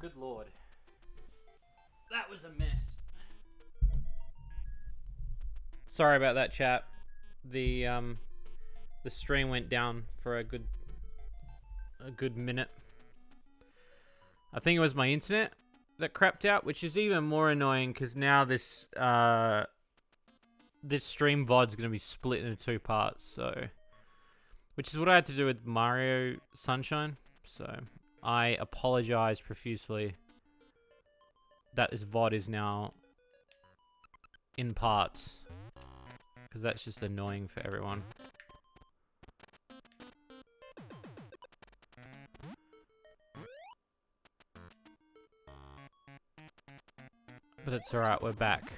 good lord. That was a mess. Sorry about that, chat. The stream went down for a good minute. I think it was my internet that crapped out, which is even more annoying because now this stream VOD's going to be split into 2 parts, so which is what I had to do with Mario Sunshine. So I apologize profusely that this VOD is now in parts, because that's just annoying for everyone. But it's alright, we're back.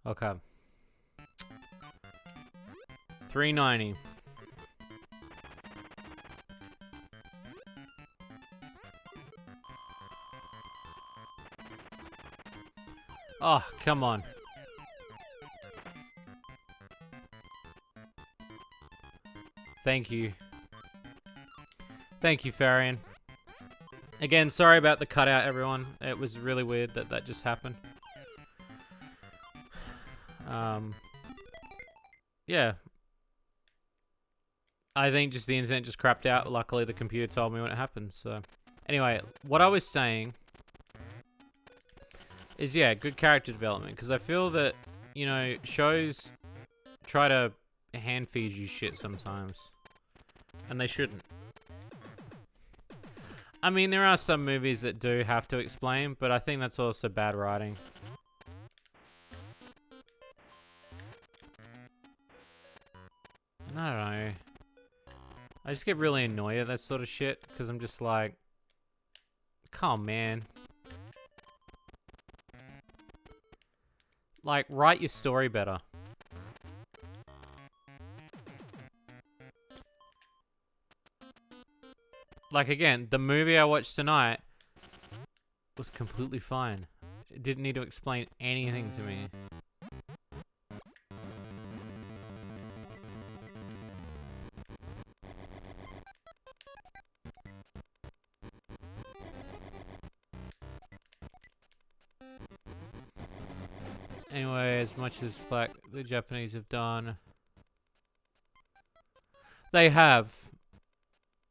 Okay. 390. Oh, come on. Thank you. Thank you, Farian. Again, sorry about the cutout, everyone. It was really weird that that just happened. Yeah. I think just the internet just crapped out. Luckily, the computer told me when it happened, so... Anyway, what I was saying is, yeah, good character development, because I feel that, you know, shows try to hand-feed you shit sometimes. And they shouldn't. I mean, there are some movies that do have to explain, but I think that's also bad writing. I don't know. I just get really annoyed at that sort of shit, because I'm just like, come on, man. Like, write your story better. Like, again, the movie I watched tonight was completely fine. It didn't need to explain anything to me. Anyway, as much as flack the Japanese have done, they have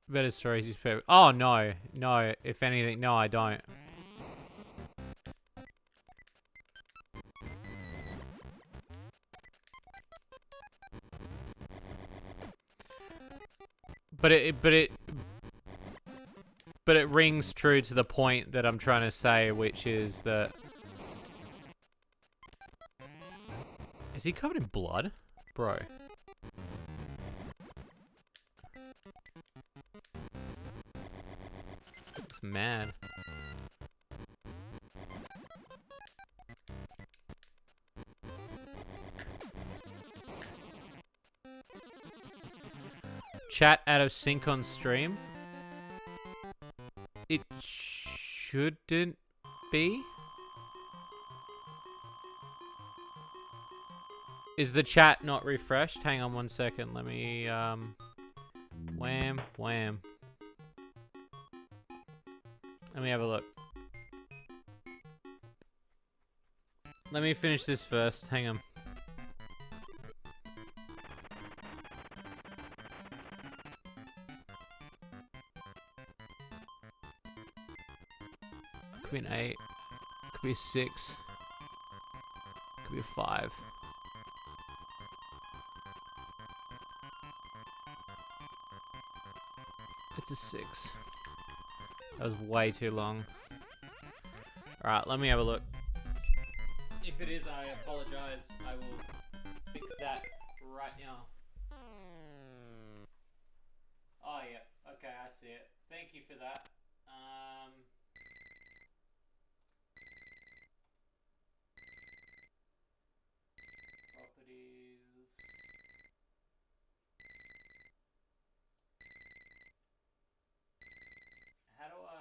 better stories. Oh no, no. If anything, no, I don't. But it rings true to the point that I'm trying to say, which is that. Is he covered in blood? Bro. Looks mad. Chat out of sync on stream? It shouldn't be. Is the chat not refreshed? Hang on 1 second. Let me, wham, wham. Let me have a look. Let me finish this first. Hang on. Could be an 8. Could be a 6. Could be a 5. It's a 6. That was way too long. Alright, let me have a look. If it is, I apologize. I will fix that right now. Oh, yeah. Okay, I see it. Thank you for that. Properties. How do I...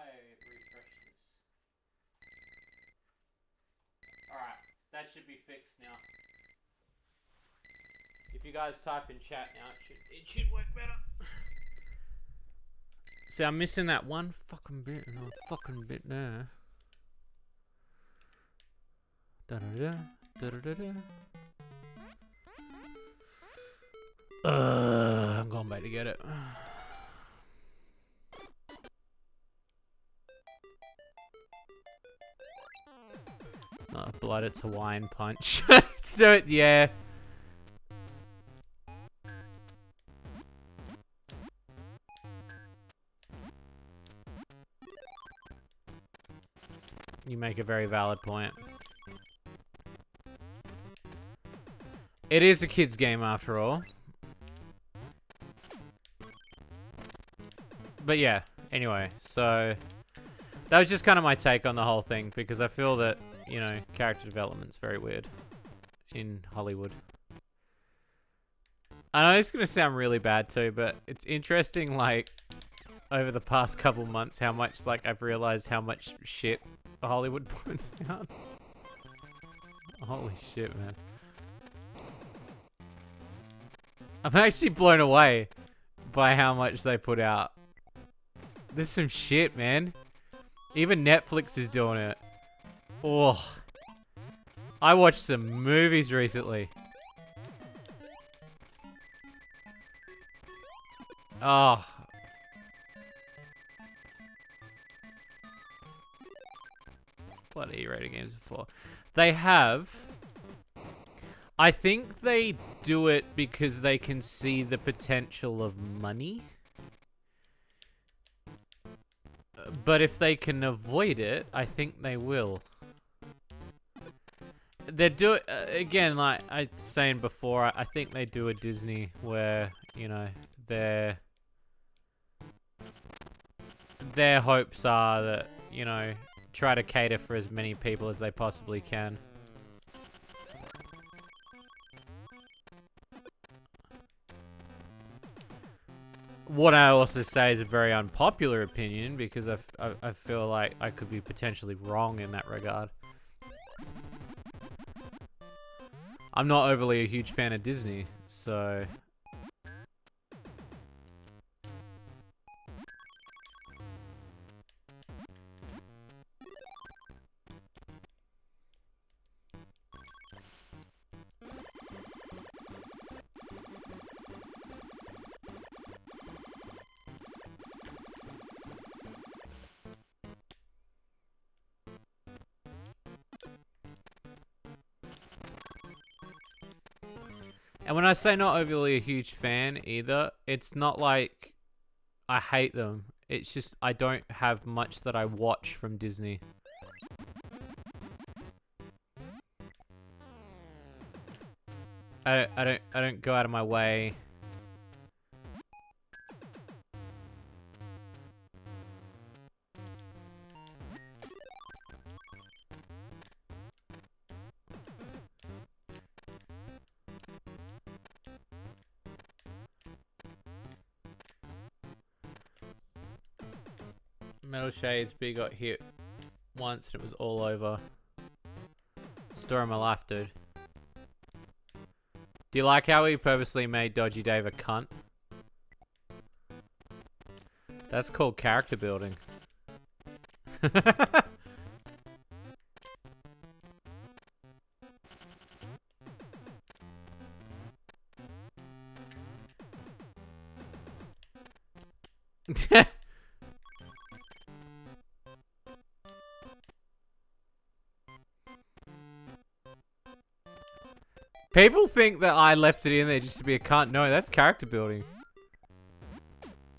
should be fixed now. If you guys type in chat now, it should work better. See, I'm missing that one fucking bit there. Da-da-da, da-da-da-da. I'm going back to get it. It's not blood, it's Hawaiian punch. So, yeah. You make a very valid point. It is a kid's game after all. But yeah, anyway, so that was just kind of my take on the whole thing because I feel that, you know, character development's very weird in Hollywood. I know it's going to sound really bad too, but it's interesting, like, over the past couple months, how much, like, I've realized how much shit Hollywood puts out. Holy shit, man. I'm actually blown away by how much they put out. There's some shit, man. Even Netflix is doing it. Oh. I watched some movies recently. Oh. What E-rated games before? They have. I think they do it because they can see the potential of money. But if they can avoid it, I think they will. They do it again, like I was saying before. I think they do a Disney where, you know, their hopes are that, you know, try to cater for as many people as they possibly can. What I also say is a very unpopular opinion because I feel like I could be potentially wrong in that regard. I'm not overly a huge fan of Disney, so... And when I say not overly a huge fan either, it's not like I hate them. It's just I don't have much that I watch from Disney. I don't go out of my way. Metal Shades B got hit once and it was all over. Story of my life, dude. Do you like how he purposely made Dodgy Dave a cunt? That's called character building. People think that I left it in there just to be a cunt. No, that's character building.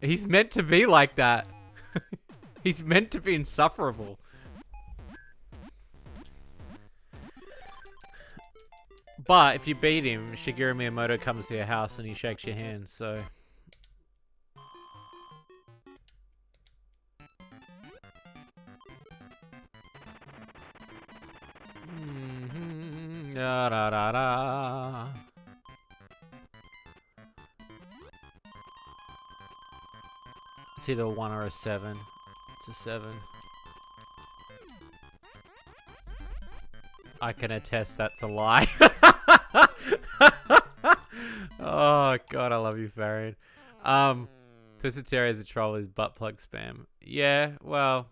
He's meant to be like that. He's meant to be insufferable. But if you beat him, Shigeru Miyamoto comes to your house and he shakes your hand, so... Da, da, da, da. It's either a 1 or a 7. It's a 7. I can attest that's a lie. Oh god, I love you, Farron. Twisted Terry as a troll is butt plug spam. Yeah, well,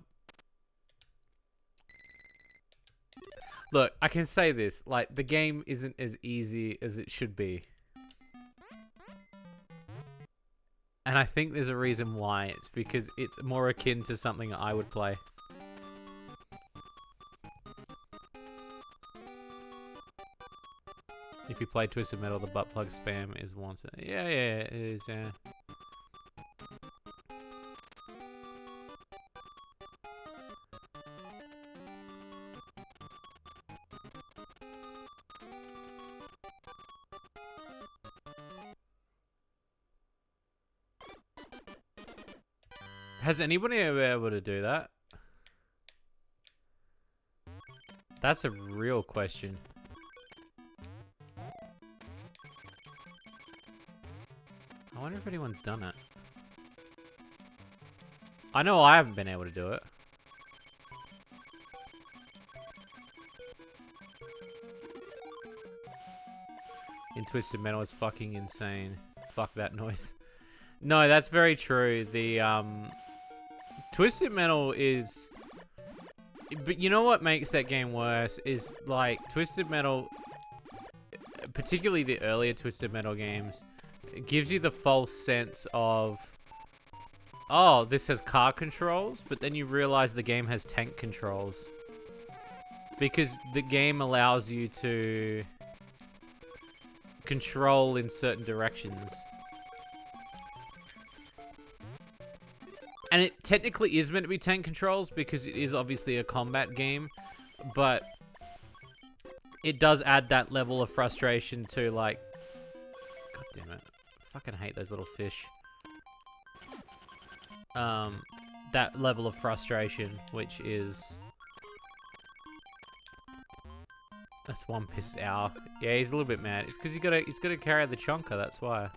look, I can say this, like, the game isn't as easy as it should be. And I think there's a reason why. It's because it's more akin to something I would play. If you play Twisted Metal, the butt plug spam is wanted. Yeah, it is, yeah. Has anybody ever been able to do that? That's a real question. I wonder if anyone's done it. I know I haven't been able to do it. In Twisted Metal is fucking insane. Fuck that noise. No, that's very true. The Twisted Metal is... But you know what makes that game worse is, like, Twisted Metal, particularly the earlier Twisted Metal games, it gives you the false sense of, oh, this has car controls, but then you realize the game has tank controls. Because the game allows you to control in certain directions. And it technically is meant to be tank controls because it is obviously a combat game, but it does add that level of frustration to, like, god damn it, I fucking hate those little fish. That level of frustration, which is, that's one pissed owl. Yeah, he's a little bit mad. It's because he's gotta carry the chonker. That's why.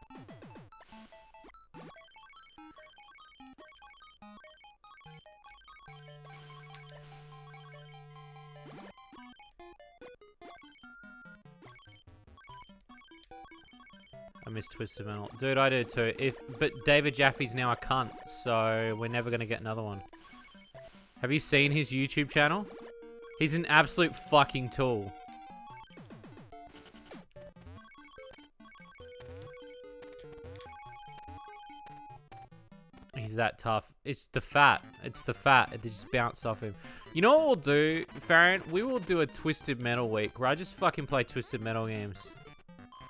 I miss Twisted Metal. Dude, I do too. But David Jaffe's now a cunt, so we're never gonna get another one. Have you seen his YouTube channel? He's an absolute fucking tool. He's that tough. It's the fat. It's the fat. It just bounced off him. You know what we'll do, Farron? We will do a Twisted Metal week where I just fucking play Twisted Metal games.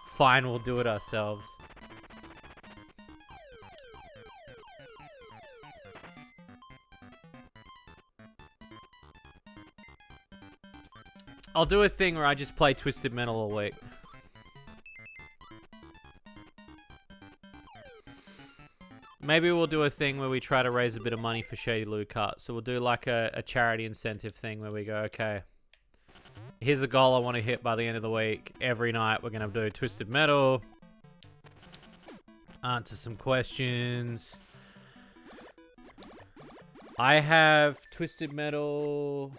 Fine, we'll do it ourselves. I'll do a thing where I just play Twisted Metal all week. Maybe we'll do a thing where we try to raise a bit of money for Shady Loot Cart. So we'll do like a charity incentive thing where we go, okay, here's a goal I want to hit by the end of the week. Every night we're going to do Twisted Metal. Answer some questions. I have Twisted Metal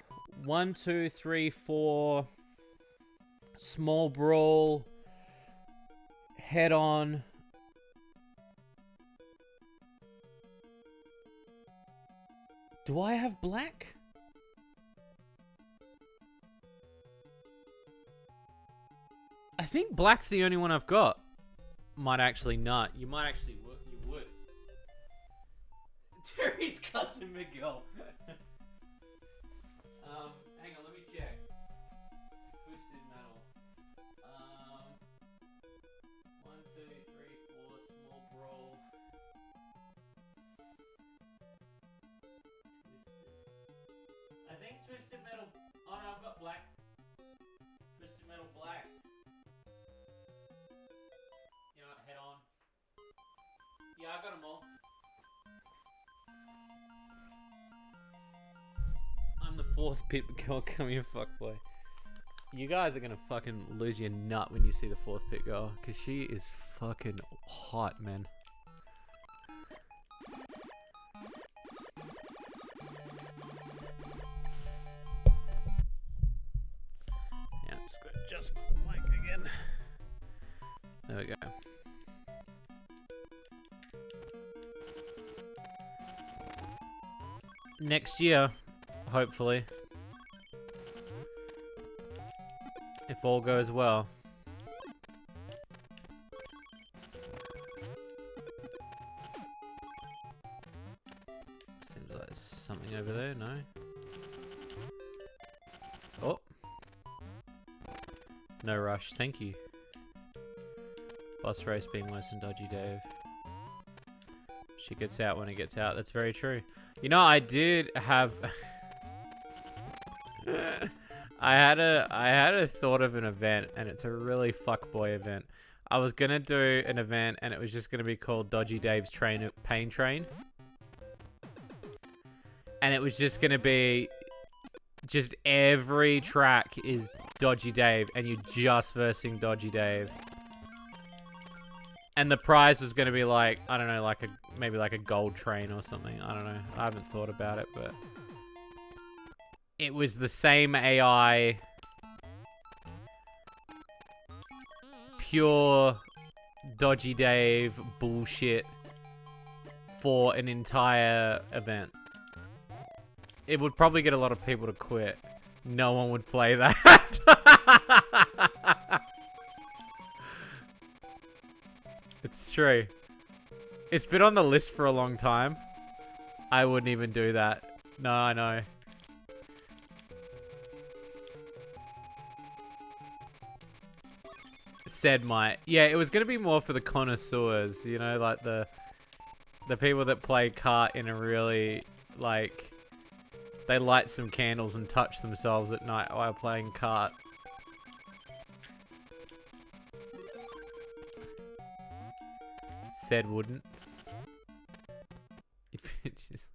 1, 2, 3, 4, Small Brawl, Head On. Do I have black? I think black's the only one I've got. Might actually not. You might actually would. You would. Terry's cousin Miguel. Hang on, let me check. Twisted Metal. 1, 2, 3, 4, Small Brawl. I think Twisted Metal. Oh no, I've got black. Twisted Metal black. You know, Head On. Yeah, I got them all. I'm the fourth pit girl. Come here, fuckboy. You guys are gonna fucking lose your nut when you see the fourth pit girl, cause she is fucking hot, man. Just gotta adjust my mic again. There we go. Next year, hopefully. If all goes well. Seems like there's something over there, no? Oh. No rush, thank you. Bus race being worse than Dodgy Dave. She gets out when it gets out. That's very true. You know, I did have... I had a thought of an event, and it's a really fuckboy event. I was gonna do an event, and it was just gonna be called Dodgy Dave's Pain Train. And it was just gonna be... Just every track is Dodgy Dave, and you're just versing Dodgy Dave. And the prize was going to be like, I don't know, like maybe like a gold train or something. I don't know. I haven't thought about it, but... It was the same AI. Pure Dodgy Dave bullshit for an entire event. It would probably get a lot of people to quit. No one would play that. It's true. It's been on the list for a long time. I wouldn't even do that. No, I know. Said might. Yeah, it was going to be more for the connoisseurs, you know, like the people that play kart in a really, like, they light some candles and touch themselves at night while playing kart. Said wouldn't. It just...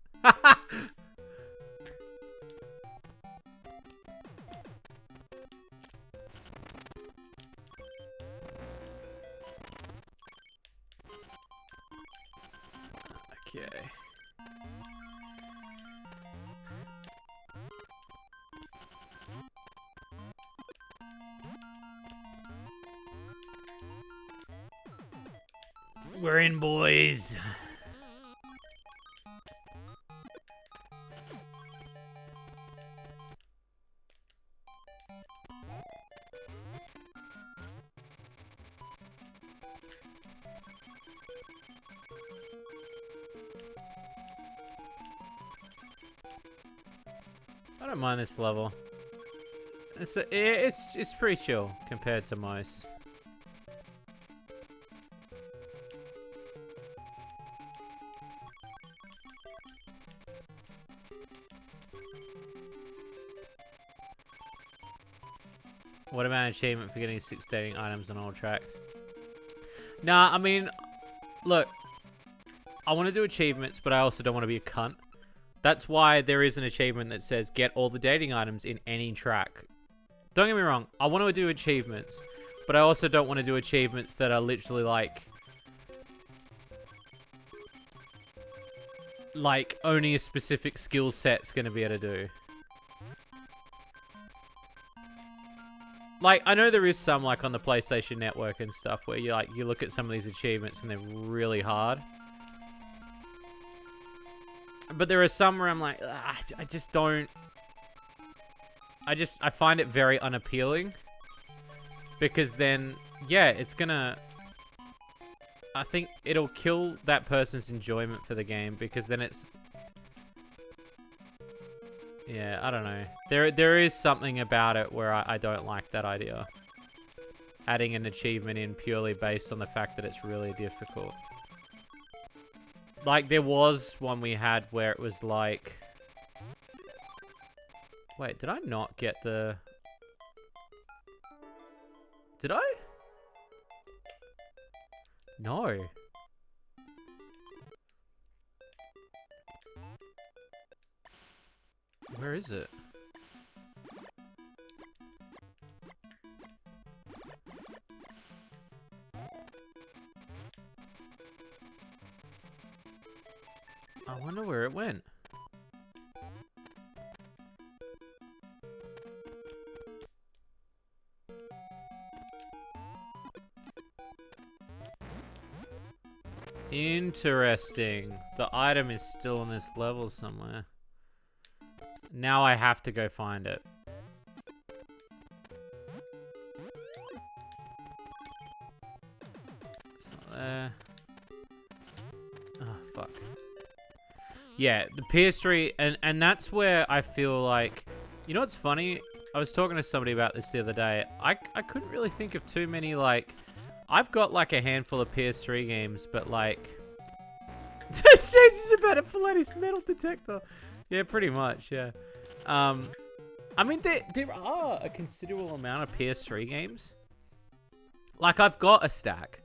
Okay. We're in, boys. I don't mind this level. It's pretty chill compared to most. What about an achievement for getting 6 dating items on all tracks? Nah, I mean, look, I want to do achievements, but I also don't want to be a cunt. That's why there is an achievement that says get all the dating items in any track. Don't get me wrong, I want to do achievements, but I also don't want to do achievements that are literally like only a specific skill set's going to be able to do. Like, I know there is some, like, on the PlayStation Network and stuff where you look at some of these achievements and they're really hard. But there are some where I'm like, I just don't... I find it very unappealing. Because then, yeah, it's gonna... I think it'll kill that person's enjoyment for the game because then it's... Yeah, I don't know. There is something about it where I don't like that idea. Adding an achievement in purely based on the fact that it's really difficult. Like, there was one we had where it was like... Wait, did I not get the... Did I? No. Where is it? I wonder where it went. Interesting. The item is still on this level somewhere. Now I have to go find it. It's not there. Oh, fuck. Yeah, the PS3, and that's where I feel like... You know what's funny? I was talking to somebody about this the other day. I couldn't really think of too many, like... I've got, like, a handful of PS3 games, but, like... Shady's about to pull out his metal detector. Yeah, pretty much, yeah. I mean, there are a considerable amount of PS3 games. Like, I've got a stack.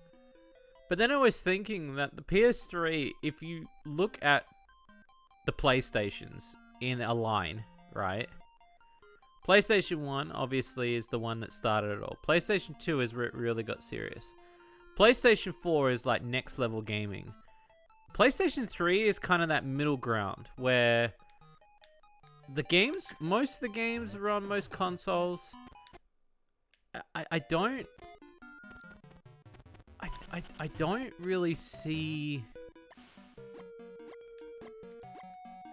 But then I was thinking that the PS3, if you look at the PlayStations in a line, right? PlayStation 1, obviously, is the one that started it all. PlayStation 2 is where it really got serious. PlayStation 4 is, like, next level gaming. PlayStation 3 is kind of that middle ground, where the games, most of the games are on most consoles. I don't really see...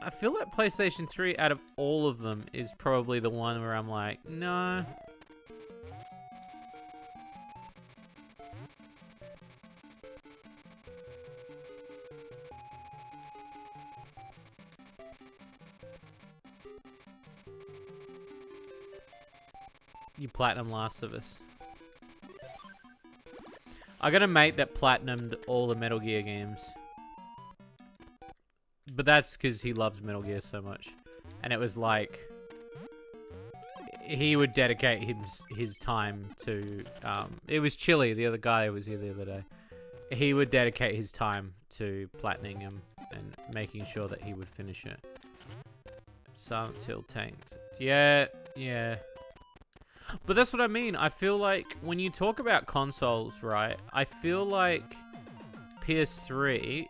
I feel like PlayStation 3, out of all of them, is probably the one where I'm like, no. You platinum Last of Us. I got a mate that platinumed all the Metal Gear games. But that's because he loves Metal Gear so much. And it was like... He would dedicate his time to... it was Chili, the other guy who was here the other day. He would dedicate his time to platining him and making sure that he would finish it. Silent Hill tanked. Yeah, yeah. But that's what I mean. I feel like when you talk about consoles, right? I feel like PS3,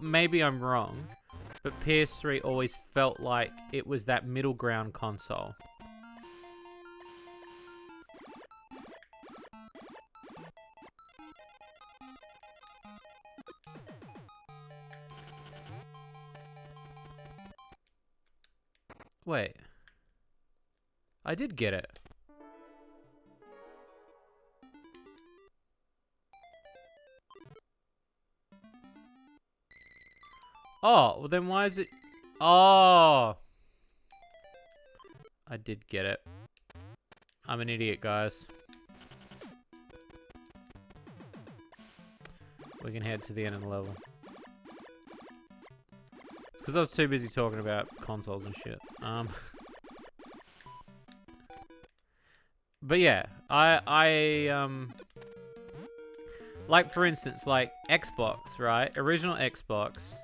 maybe I'm wrong, but PS3 always felt like it was that middle ground console. Wait. I did get it. Oh, well then why is it... Oh! I did get it. I'm an idiot, guys. We can head to the end of the level. It's because I was too busy talking about consoles and shit. But yeah, like for instance, like Xbox, right? Original Xbox.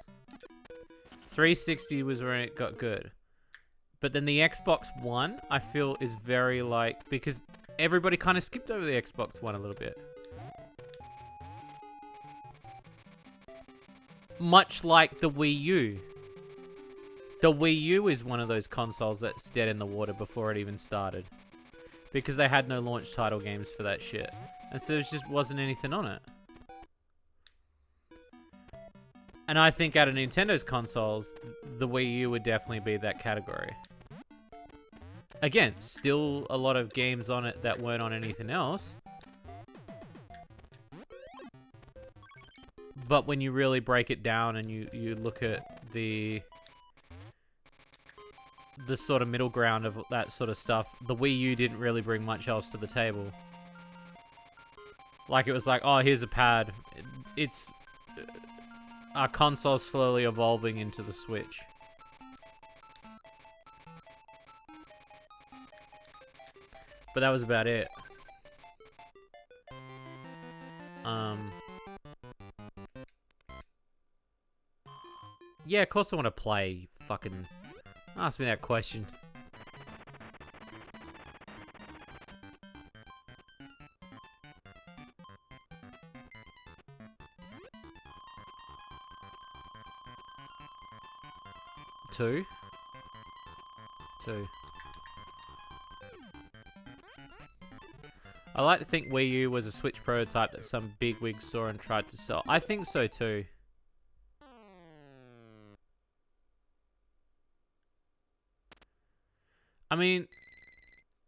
360 was when it got good. But then the Xbox One, I feel, is very like... Because everybody kind of skipped over the Xbox One a little bit. Much like the Wii U. The Wii U is one of those consoles that's dead in the water before it even started. Because they had no launch title games for that shit. And so there just wasn't anything on it. And I think out of Nintendo's consoles, the Wii U would definitely be that category. Again, still a lot of games on it that weren't on anything else. But when you really break it down and you look at the sort of middle ground of that sort of stuff, the Wii U didn't really bring much else to the table. Like, it was like, oh, here's a pad. It's... our console's slowly evolving into the Switch. But that was about it. Yeah, of course I want to play. Fucking ask me that question. Two. I like to think Wii U was a Switch prototype that some bigwig saw and tried to sell. I think so too. I mean,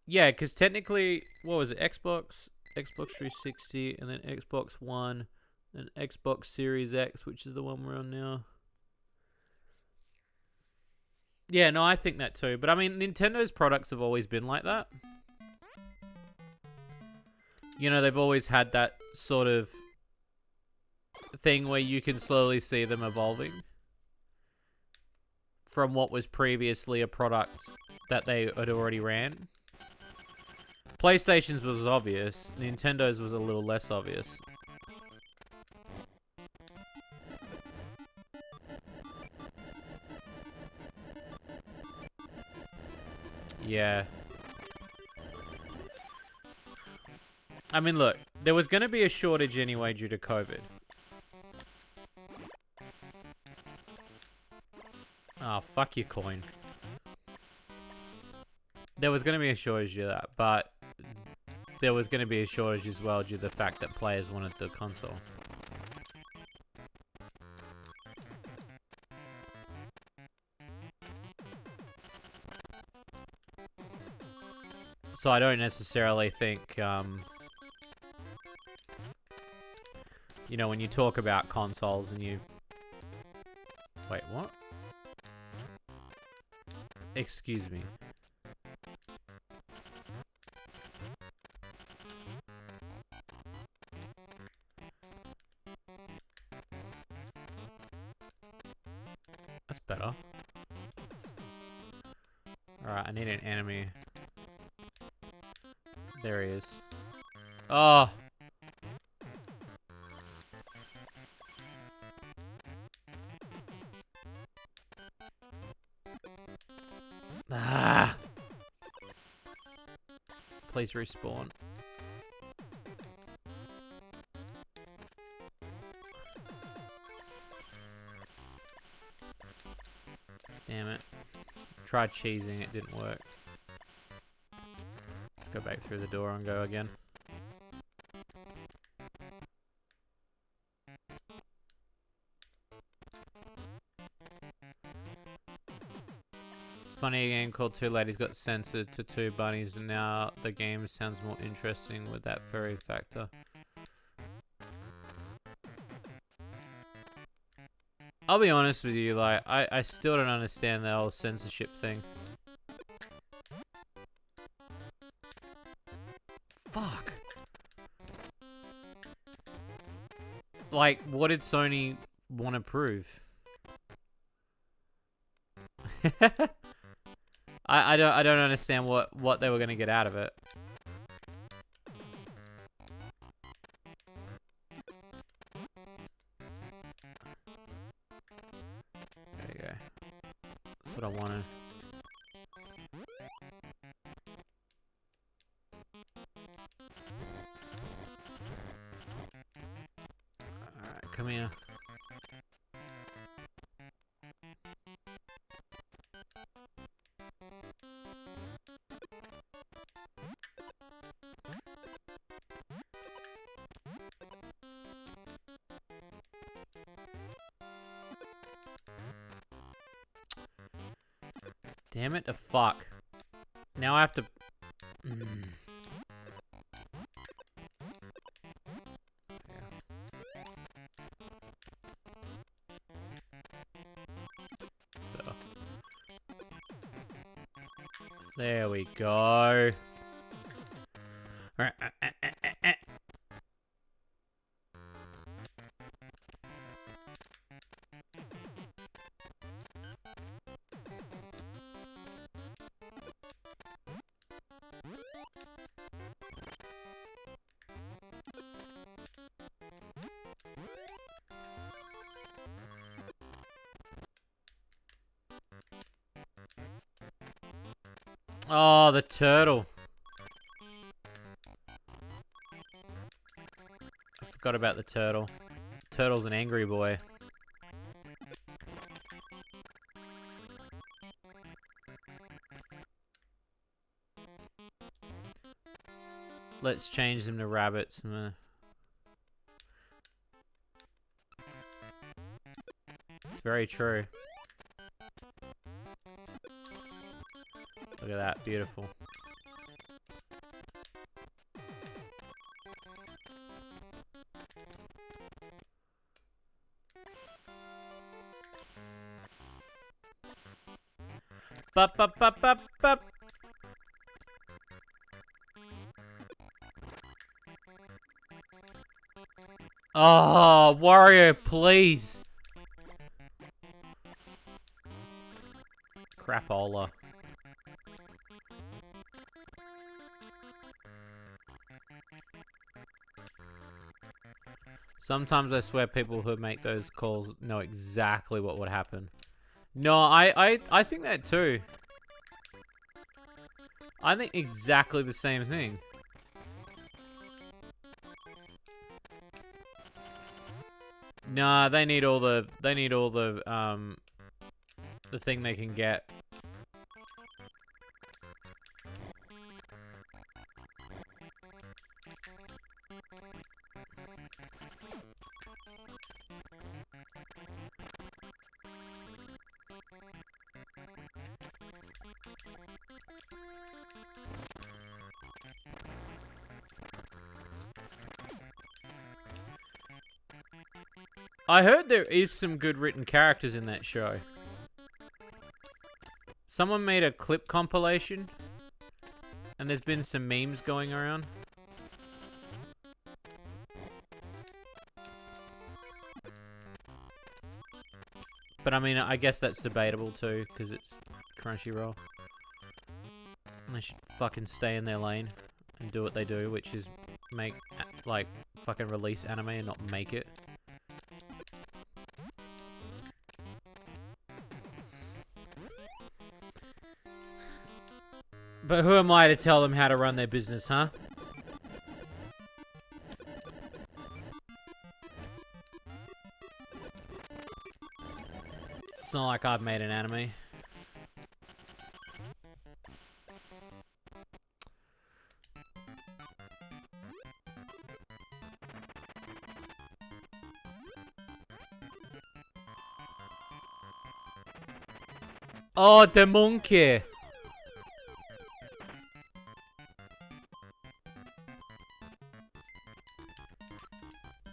yeah, because technically, what was it? Xbox 360, and then Xbox One, and Xbox Series X, which is the one we're on now. Yeah, no, I think that too. But I mean, Nintendo's products have always been like that. You know, they've always had that sort of thing where you can slowly see them evolving from what was previously a product that they had already ran. PlayStation's was obvious. Nintendo's was a little less obvious. Yeah. I mean, look, there was going to be a shortage anyway due to COVID. Oh, fuck your coin. There was going to be a shortage due to that, but there was going to be a shortage as well due to the fact that players wanted the console. So I don't necessarily think, you know, when you talk about consoles and you... Wait, what? Excuse me. That's better. Alright, I need an enemy. There he is. Oh! Ah! Please respawn. Damn it. Tried cheesing, it didn't work. Let's go back through the door and go again. It's funny, a game called Two Ladies got censored to two bunnies, and now the game sounds more interesting with that furry factor. I'll be honest with you, like, I still don't understand the whole censorship thing. Fuck. Like, what did Sony want to prove? I don't understand what they were gonna get out of it. There you go. That's what I wanted. Alright, come here. Damn it, the fuck. Now I have to... There we go. Oh, the turtle. I forgot about the turtle. Turtle's an angry boy. Let's change them to rabbits. It's very true. Look at that. Beautiful. Bup, bup, bup, bup, bup. Oh, Wario, please. Crapola. Sometimes I swear people who make those calls know exactly what would happen. No, I think that too. I think exactly the same thing. Nah, they need all the the thing they can get. I heard there is some good written characters in that show. Someone made a clip compilation, and there's been some memes going around. But I mean, I guess that's debatable too, because it's Crunchyroll. And they should fucking stay in their lane and do what they do, which is make, like, fucking release anime and not make it. But who am I to tell them how to run their business, huh? It's not like I've made an anime. Oh, the monkey!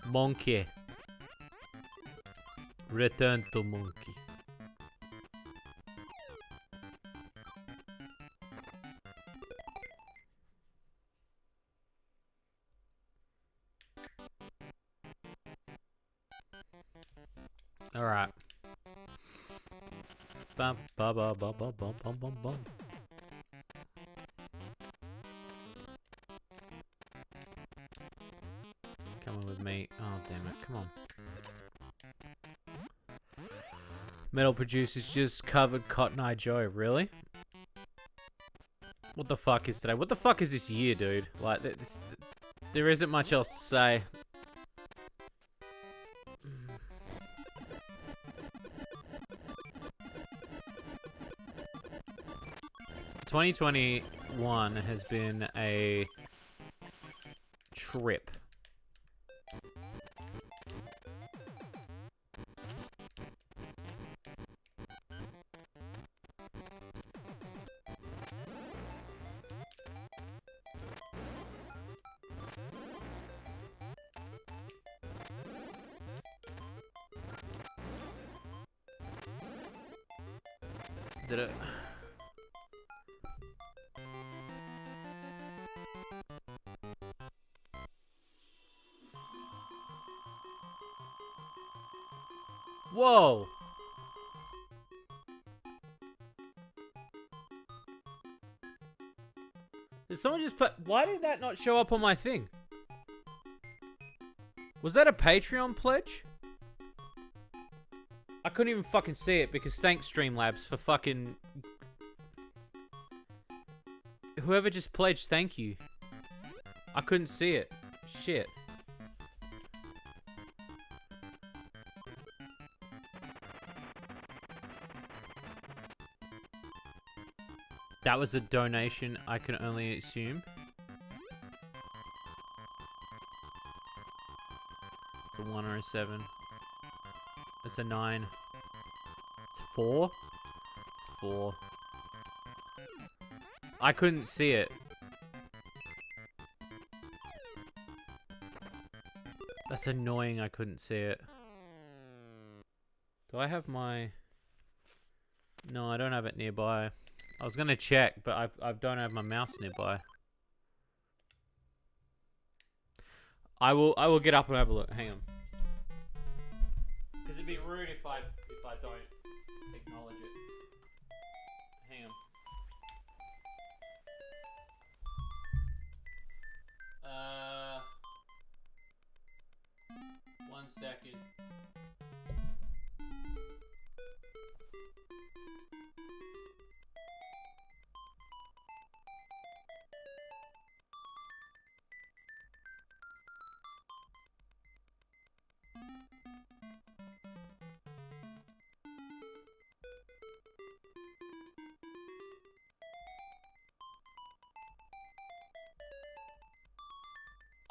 Monkey. Return to monkey. Alright. Bum, bum, bum, bum, bum, bum, bum, bum, bum. Come on with me. Oh, damn it. Come on. Metal producers just covered Cotton Eye Joe. Really? What the fuck is today? What the fuck is this year, dude? Like, there isn't much else to say. 2021 has been a trip. Did it? Whoa! Did someone just put... Why did that not show up on my thing? Was that a Patreon pledge? I couldn't even fucking see it because thanks Streamlabs for fucking... Whoever just pledged, thank you. I couldn't see it. Shit. That was a donation, I can only assume. It's a 1 or a 7. It's a 9. It's 4? It's 4. I couldn't see it. That's annoying, I couldn't see it. Do I have my... No, I don't have it nearby. I was gonna check, but I don't have my mouse nearby. I will get up and have a look. Hang on. Because it'd be rude if I don't acknowledge it. Hang on. 1 second.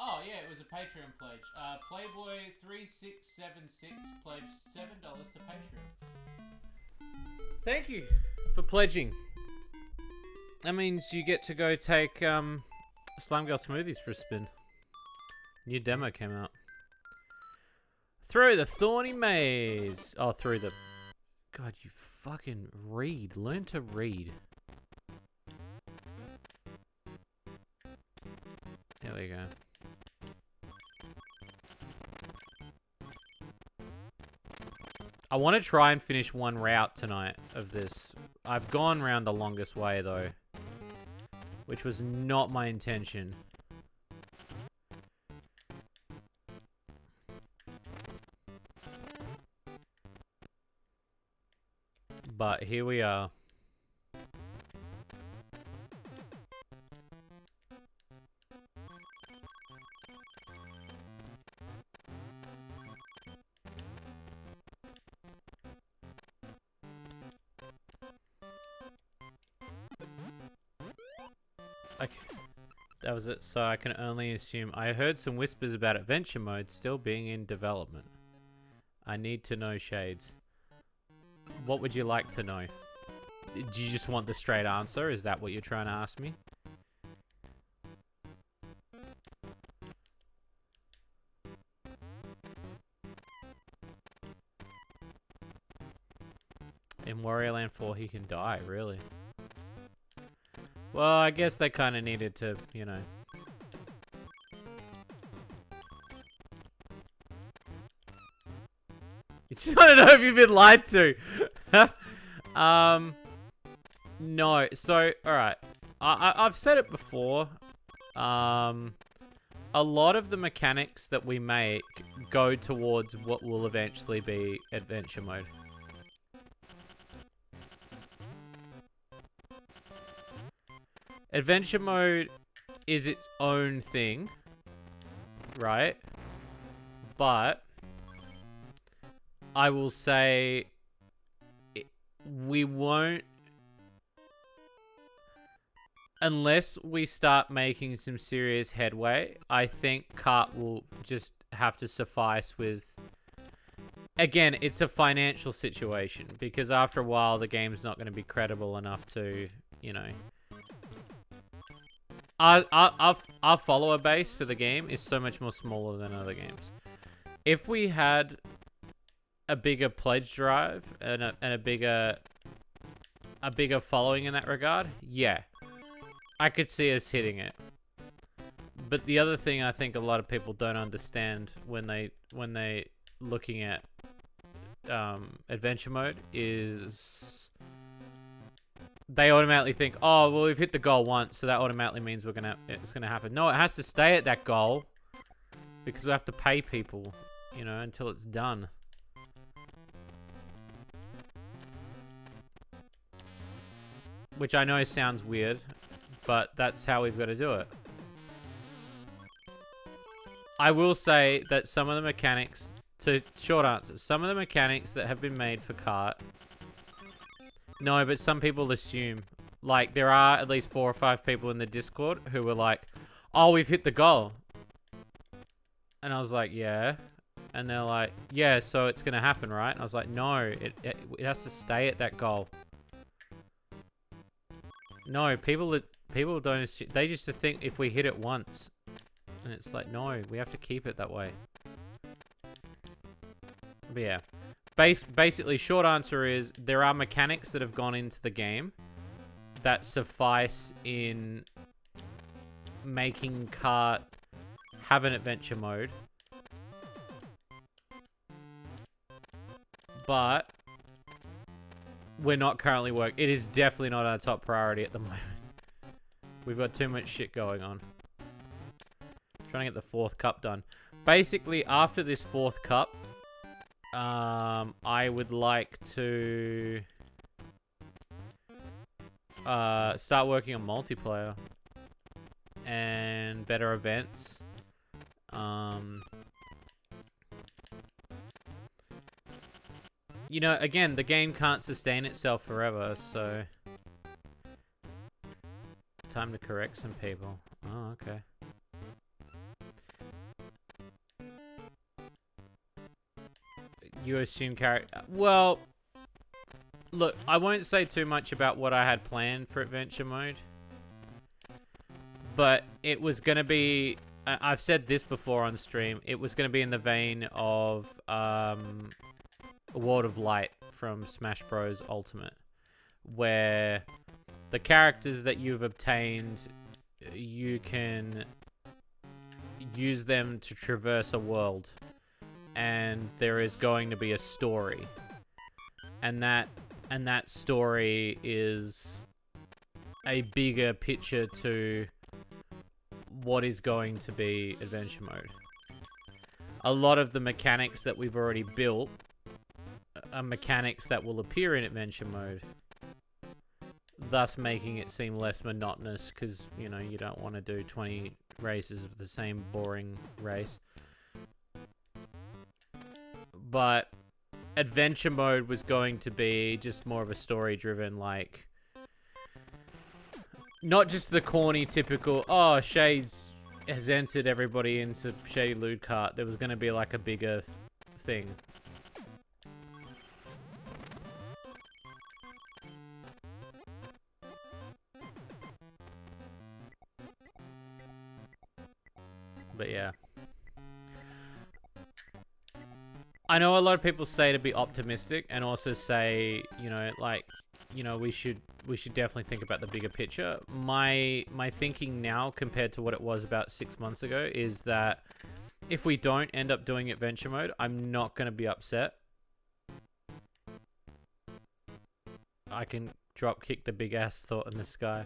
Oh yeah, it was a Patreon pledge. Playboy3676 pledged $7 to Patreon. Thank you for pledging. That means you get to go take Slime Girl Smoothies for a spin. New demo came out. Through the thorny maze. Oh, through the... God, you fucking read. Learn to read. There we go. I want to try and finish one route tonight of this. I've gone round the longest way, though. Which was not my intention. But here we are. Okay. That was it. So I can only assume. I heard some whispers about adventure mode still being in development. I need to know, Shades. What would you like to know? Do you just want the straight answer? Is that what you're trying to ask me? In Wario Land 4, he can die, really? Well, I guess they kind of needed to, you know. You just want to know if you've been lied to. No. So, alright. I've said it before. A lot of the mechanics that we make go towards what will eventually be adventure mode. Adventure mode is its own thing, right? But I will say we won't, unless we start making some serious headway. I think Kart will just have to suffice with, again, it's a financial situation, because after a while the game's not going to be credible enough to, you know. Our follower base for the game is so much more smaller than other games. If we had a bigger pledge drive and a bigger following in that regard, yeah, I could see us hitting it. But the other thing I think a lot of people don't understand when they looking at adventure mode is they automatically think, oh, well, we've hit the goal once, so that automatically means it's gonna happen. No, it has to stay at that goal because we have to pay people, you know, until it's done. Which I know sounds weird, but that's how we've got to do it. I will say that some of the mechanics, short answers, some of the mechanics that have been made for Kart. No, but some people assume, like, there are at least 4 or 5 people in the Discord who were like, oh, we've hit the goal. And I was like, yeah. And they're like, yeah, so it's going to happen, right? And I was like, no, it has to stay at that goal. No, people People don't assume, they just think if we hit it once, and it's like, no, we have to keep it that way. But yeah, basically, short answer is there are mechanics that have gone into the game that suffice in making Kart have an adventure mode, but we're not currently working. It is definitely not our top priority at the moment. We've got too much shit going on. Trying to get the 4th cup done. Basically, after this 4th cup, I would like to start working on multiplayer and better events. You know, again, the game can't sustain itself forever, so time to correct some people. Oh, okay. You assume character... Well, look, I won't say too much about what I had planned for adventure mode. But it was going to be... I've said this before on stream. It was going to be in the vein of World of Light from Smash Bros. Ultimate. Where the characters that you've obtained, you can use them to traverse a world. And there is going to be a story. And that story is a bigger picture to what is going to be adventure mode. A lot of the mechanics that we've already built are mechanics that will appear in adventure mode, thus making it seem less monotonous, because, you know, you don't want to do 20 races of the same boring race. But adventure mode was going to be just more of a story-driven, like... Not just the corny, typical, oh, Shades has entered everybody into Shady Loot Cart. There was going to be, like, a bigger thing. But, yeah. I know a lot of people say to be optimistic and also say, you know, like, you know, we should definitely think about the bigger picture. My thinking now compared to what it was about 6 months ago is that if we don't end up doing adventure mode, I'm not going to be upset. I can drop kick the big ass thought in the sky.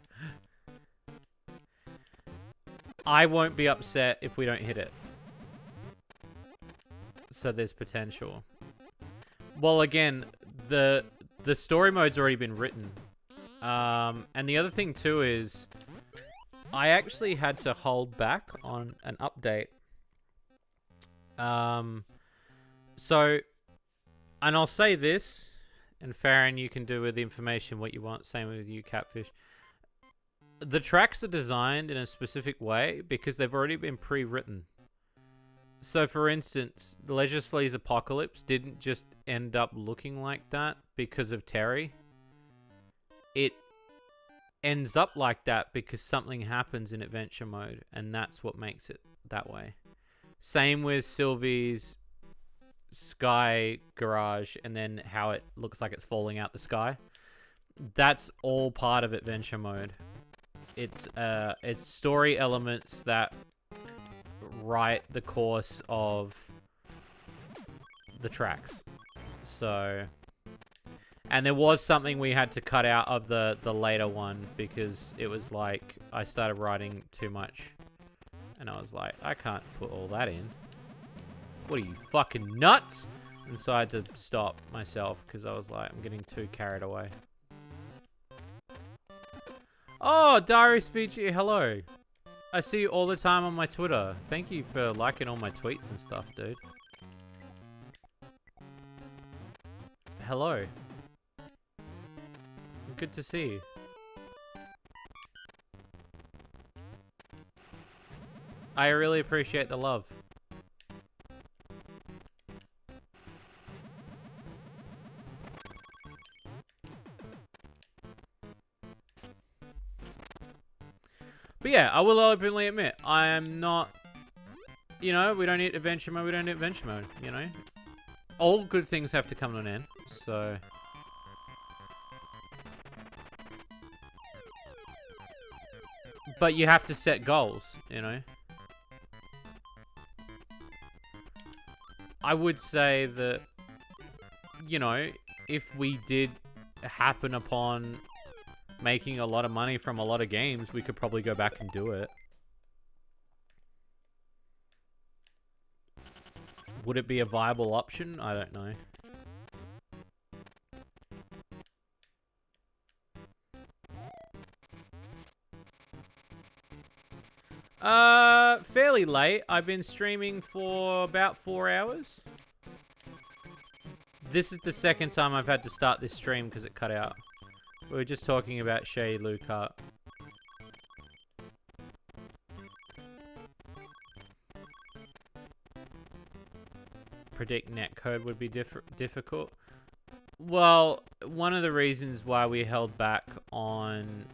I won't be upset if we don't hit it. So there's potential. Well, again, the story mode's already been written. And the other thing too is I actually had to hold back on an update. So, and I'll say this, and Farron, you can do with the information what you want. Same with you, Catfish. The tracks are designed in a specific way because they've already been pre-written. So, for instance, the Leisure Sleaze Apocalypse didn't just end up looking like that because of Terry. It ends up like that because something happens in adventure mode, and that's what makes it that way. Same with Sylvie's Sky Garage, and then how it looks like it's falling out the sky. That's all part of adventure mode. It's story elements that write the course of the tracks. So, and there was something we had to cut out of the later one because it was like I started writing too much, and I was like, I can't put all that in. What are you, fucking nuts? And so I had to stop myself because I was like, I'm getting too carried away. Oh, Darius Fiji, hello. I see you all the time on my Twitter. Thank you for liking all my tweets and stuff, dude. Hello. Good to see you. I really appreciate the love. But yeah, I will openly admit, I am not, you know, we don't need adventure mode, we don't need adventure mode, you know? All good things have to come to an end, so... But you have to set goals, you know? I would say that, you know, if we did happen upon making a lot of money from a lot of games, we could probably go back and do it. Would it be a viable option? I don't know. Fairly late. I've been streaming for about 4 hours. This is the second time I've had to start this stream because it cut out. We were just talking about Shady Lucart. Predict netcode would be difficult. Well, one of the reasons why we held back on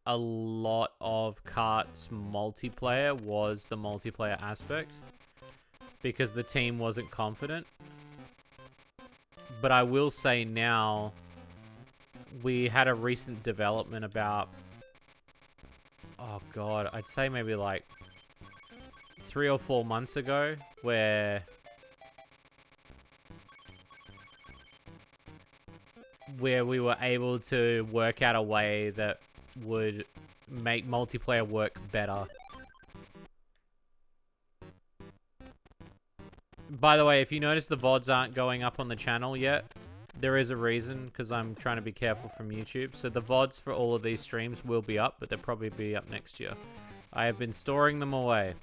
a lot of Kart's multiplayer was the multiplayer aspect, because the team wasn't confident. But I will say now, we had a recent development about, oh god, I'd say maybe like 3 or 4 months ago, where we were able to work out a way that would make multiplayer work better. By the way, if you notice the VODs aren't going up on the channel yet, there is a reason, because I'm trying to be careful from YouTube. So the VODs for all of these streams will be up, but they'll probably be up next year. I have been storing them away.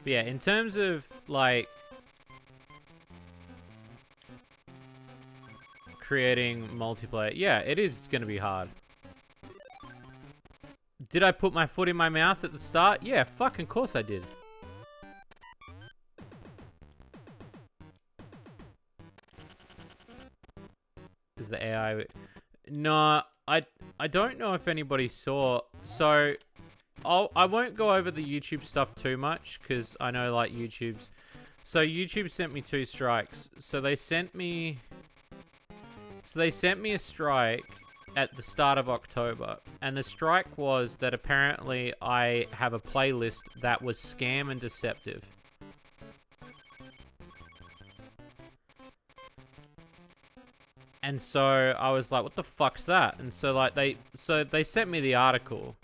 But yeah, in terms of, like, creating multiplayer, yeah, it is going to be hard. Did I put my foot in my mouth at the start? Yeah, fucking course I did. Is the AI... No, I don't know if anybody saw... So... I won't go over the YouTube stuff too much, because I know, like, YouTube's... So, YouTube sent me 2 strikes. So, they sent me a strike at the start of October. And the strike was that apparently I have a playlist that was scam and deceptive. And so, I was like, what the fuck's that? And so, like, they sent me the article.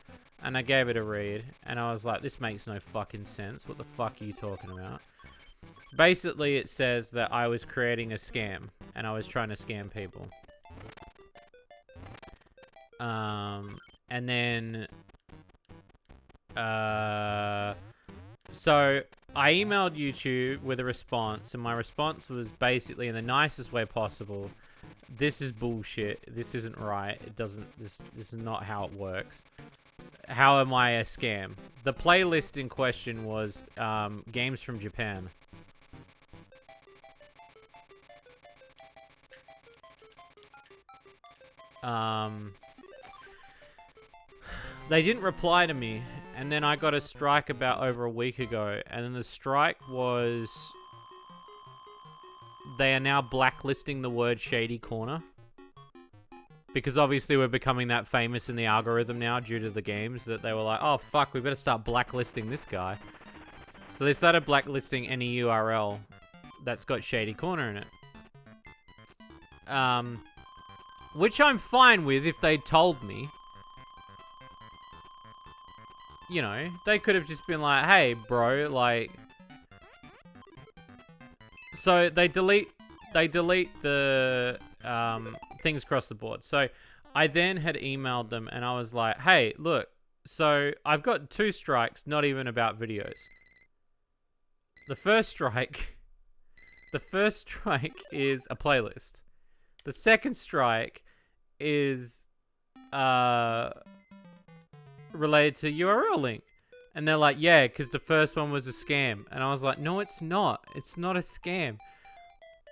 And I gave it a read, and I was like, this makes no fucking sense. What the fuck are you talking about? Basically, it says that I was creating a scam, and I was trying to scam people. And then... So, I emailed YouTube with a response, and my response was basically in the nicest way possible. This is bullshit. This isn't right. It doesn't... This is not how it works. How am I a scam? The playlist in question was games from Japan. They didn't reply to me, and then I got a strike about over a week ago, and then the strike was... They are now blacklisting the word Shady Corner. Because obviously we're becoming that famous in the algorithm now due to the games that they were like, oh fuck, we better start blacklisting this guy. So they started blacklisting any URL that's got Shady Corner in it. Which I'm fine with if they told me. You know, they could have just been like, hey bro, like... So they delete the... things across the board. So I then had emailed them and I was like, hey, look, so I've got 2 strikes, not even about videos. The first strike The first strike is a playlist. The second strike is related to URL link. And they're like, yeah, because the first one was a scam. And I was like, no, it's not. It's not a scam.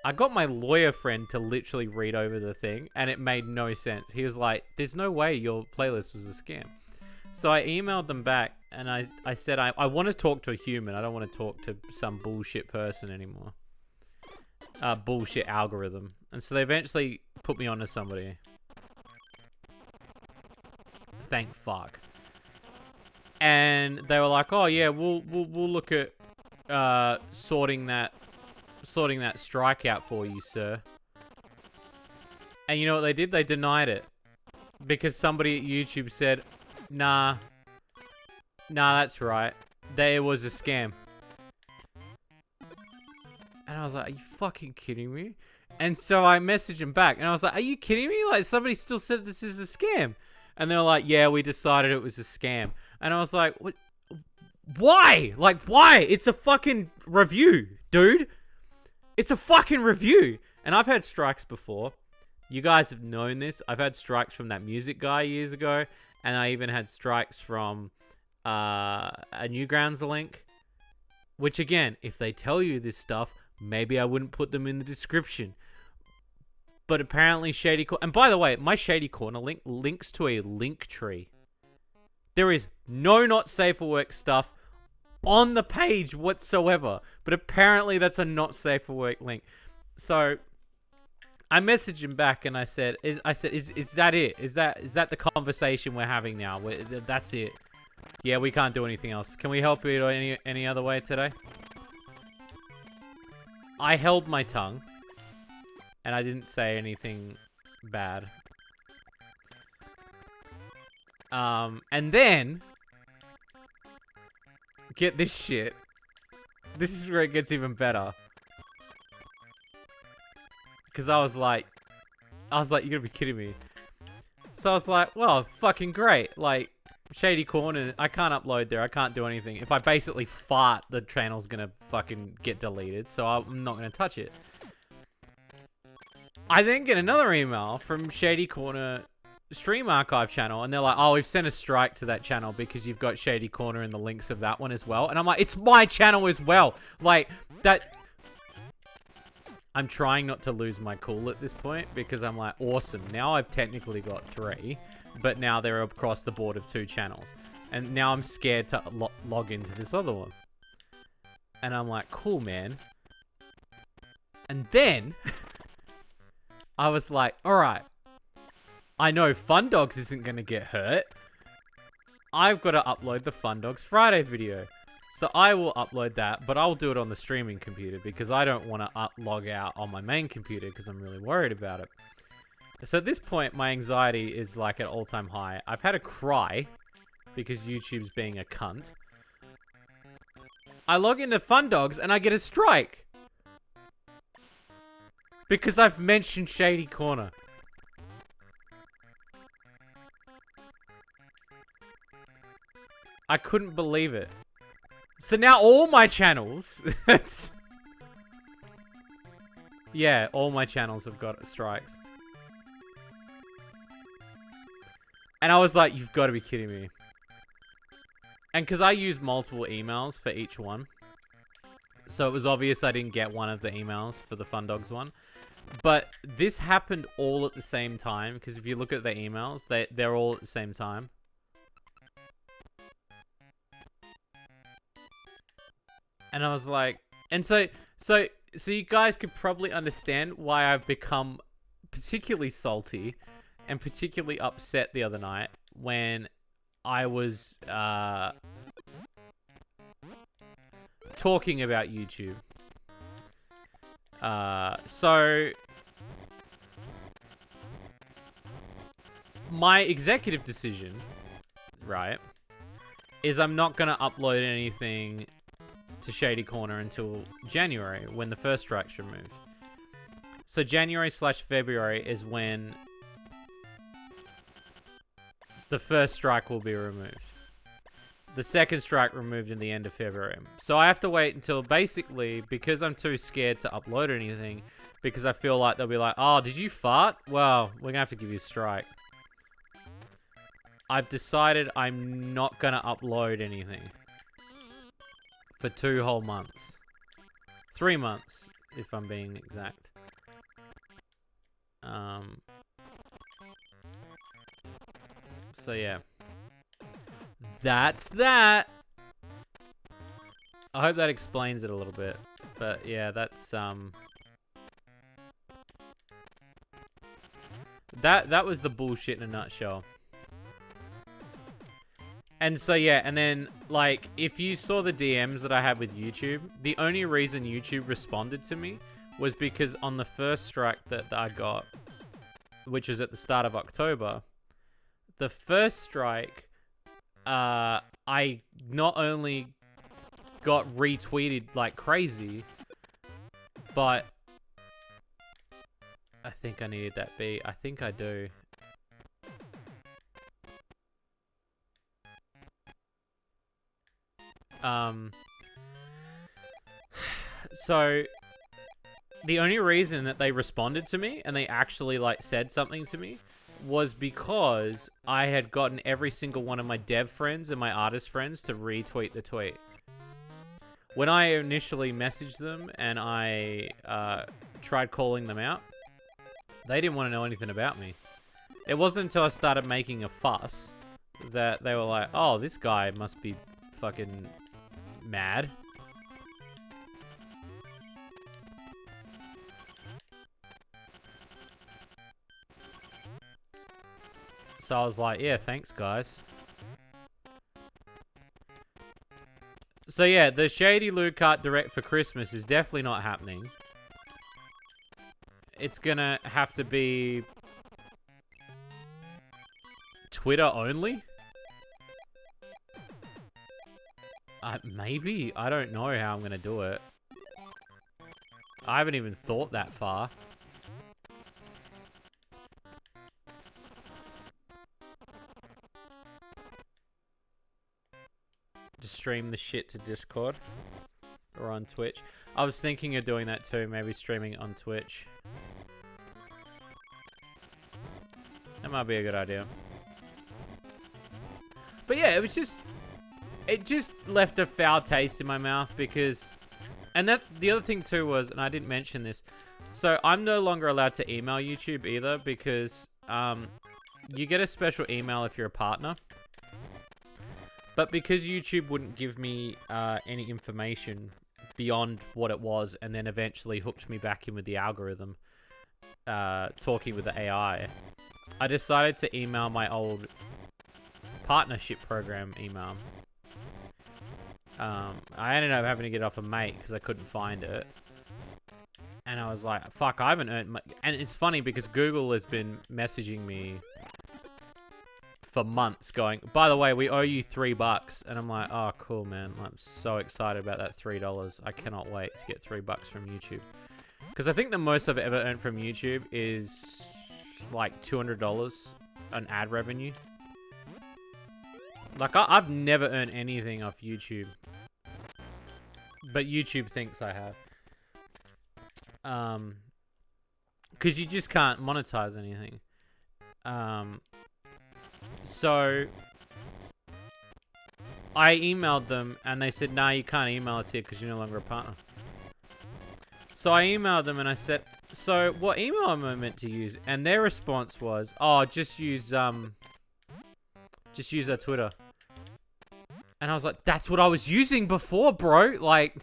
I got my lawyer friend to literally read over the thing, and it made no sense. He was like, there's no way your playlist was a scam. So I emailed them back, and I said, I want to talk to a human. I don't want to talk to some bullshit person anymore. Bullshit algorithm. And so they eventually put me onto somebody. Thank fuck. And they were like, oh yeah, we'll look at sorting that strike out for you, sir. And you know what they did? They denied it. Because somebody at YouTube said, nah, that's right. There was a scam. And I was like, are you fucking kidding me? And so I messaged him back, and I was like, are you kidding me? Like, somebody still said this is a scam. And they were like, yeah, we decided it was a scam. And I was like, what? Why? Like, why? It's a fucking review, dude. It's a fucking review. And I've had strikes before. You guys have known this. I've had strikes from that music guy years ago. And I even had strikes from a Newgrounds link. Which, again, if they tell you this stuff, maybe I wouldn't put them in the description. But apparently Shady Corner... And by the way, my Shady Corner link links to a link tree. There is no not safe for work stuff on the page whatsoever. But apparently that's a not safe for work link. So I messaged him back and I said, is that it? Is that the conversation we're having now? That's it. Yeah, we can't do anything else. Can we help you any other way today? I held my tongue. And I didn't say anything bad. And then... Get this shit. This is where it gets even better. Because I was like, you gotta be kidding me. So I was like, well, fucking great. Like, Shady Corner, I can't upload there. I can't do anything. If I basically fart, the channel's gonna fucking get deleted. So I'm not gonna touch it. I then get another email from Shady Corner Stream Archive channel, and they're like, oh, we've sent a strike to that channel because you've got Shady Corner in the links of that one as well. And I'm like, it's my channel as well. Like, that... I'm trying not to lose my cool at this point because I'm like, awesome. Now I've technically got 3, but now they're across the board of 2 channels. And now I'm scared to log into this other one. And I'm like, cool, man. And then... I was like, alright. I know Fun Dogs isn't going to get hurt. I've got to upload the Fun Dogs Friday video. So I will upload that, but I'll do it on the streaming computer because I don't want to log out on my main computer because I'm really worried about it. So at this point, my anxiety is like at all-time high. I've had a cry because YouTube's being a cunt. I log into Fun Dogs and I get a strike. Because I've mentioned Shady Corner. I couldn't believe it. So now all my channels... yeah, all my channels have got strikes. And I was like, you've got to be kidding me. And because I use multiple emails for each one. So it was obvious I didn't get one of the emails for the Fun Dogs one. But this happened all at the same time. Because if you look at the emails, they're all at the same time. And I was like... And so you guys could probably understand why I've become particularly salty and particularly upset the other night when I was talking about YouTube. So my executive decision, right, is I'm not gonna upload anything to Shady Corner until January, when the first strike's removed. So January/February is when the first strike will be removed. the second strike removed in the end of February. So I have to wait until, basically, because I'm too scared to upload anything, because I feel like they'll be like, oh, did you fart? Well, we're going to have to give you a strike. I've decided I'm not going to upload anything for 2 whole months. 3 months, if I'm being exact. So yeah. That's that. I hope that explains it a little bit. But yeah, that's that was the bullshit in a nutshell. And so yeah, and then like if you saw the DMs that I had with YouTube, the only reason YouTube responded to me was because on the first strike that I got, which was at the start of October, the first strike, I not only got retweeted like crazy, but I think I needed that beat. I think I do. So the only reason that they responded to me and they actually like said something to me was because I had gotten every single one of my dev friends and my artist friends to retweet the tweet. When I initially messaged them and I tried calling them out, they didn't want to know anything about me. It wasn't until I started making a fuss that they were like, oh, this guy must be fucking mad. So I was like, yeah, thanks, guys. So yeah, the Shady Loot Cart Direct for Christmas is definitely not happening. It's gonna have to be Twitter only? Maybe. I don't know how I'm gonna do it. I haven't even thought that far. Just stream the shit to Discord or on Twitch. I was thinking of doing that too, maybe streaming on Twitch. That might be a good idea. But yeah, it just left a foul taste in my mouth because, and that the other thing too was, and I didn't mention this, so I'm no longer allowed to email YouTube either because you get a special email if you're a partner. But because YouTube wouldn't give me any information beyond what it was and then eventually hooked me back in with the algorithm, talking with the AI, I decided to email my old partnership program email. I ended up having to get off a mate because I couldn't find it. And I was like, fuck, I haven't earned my... And it's funny because Google has been messaging me for months going, by the way, we owe you $3. And I'm like, oh, cool, man. I'm so excited about that $3. I cannot wait to get $3 from YouTube. Because I think the most I've ever earned from YouTube is like $200 on ad revenue. Like, I've never earned anything off YouTube. But YouTube thinks I have. Because you just can't monetize anything. So I emailed them and they said, nah, you can't email us here because you're no longer a partner. So I emailed them and I said, so what email am I meant to use? And their response was, oh, just use our Twitter. And I was like, that's what I was using before, bro. Like,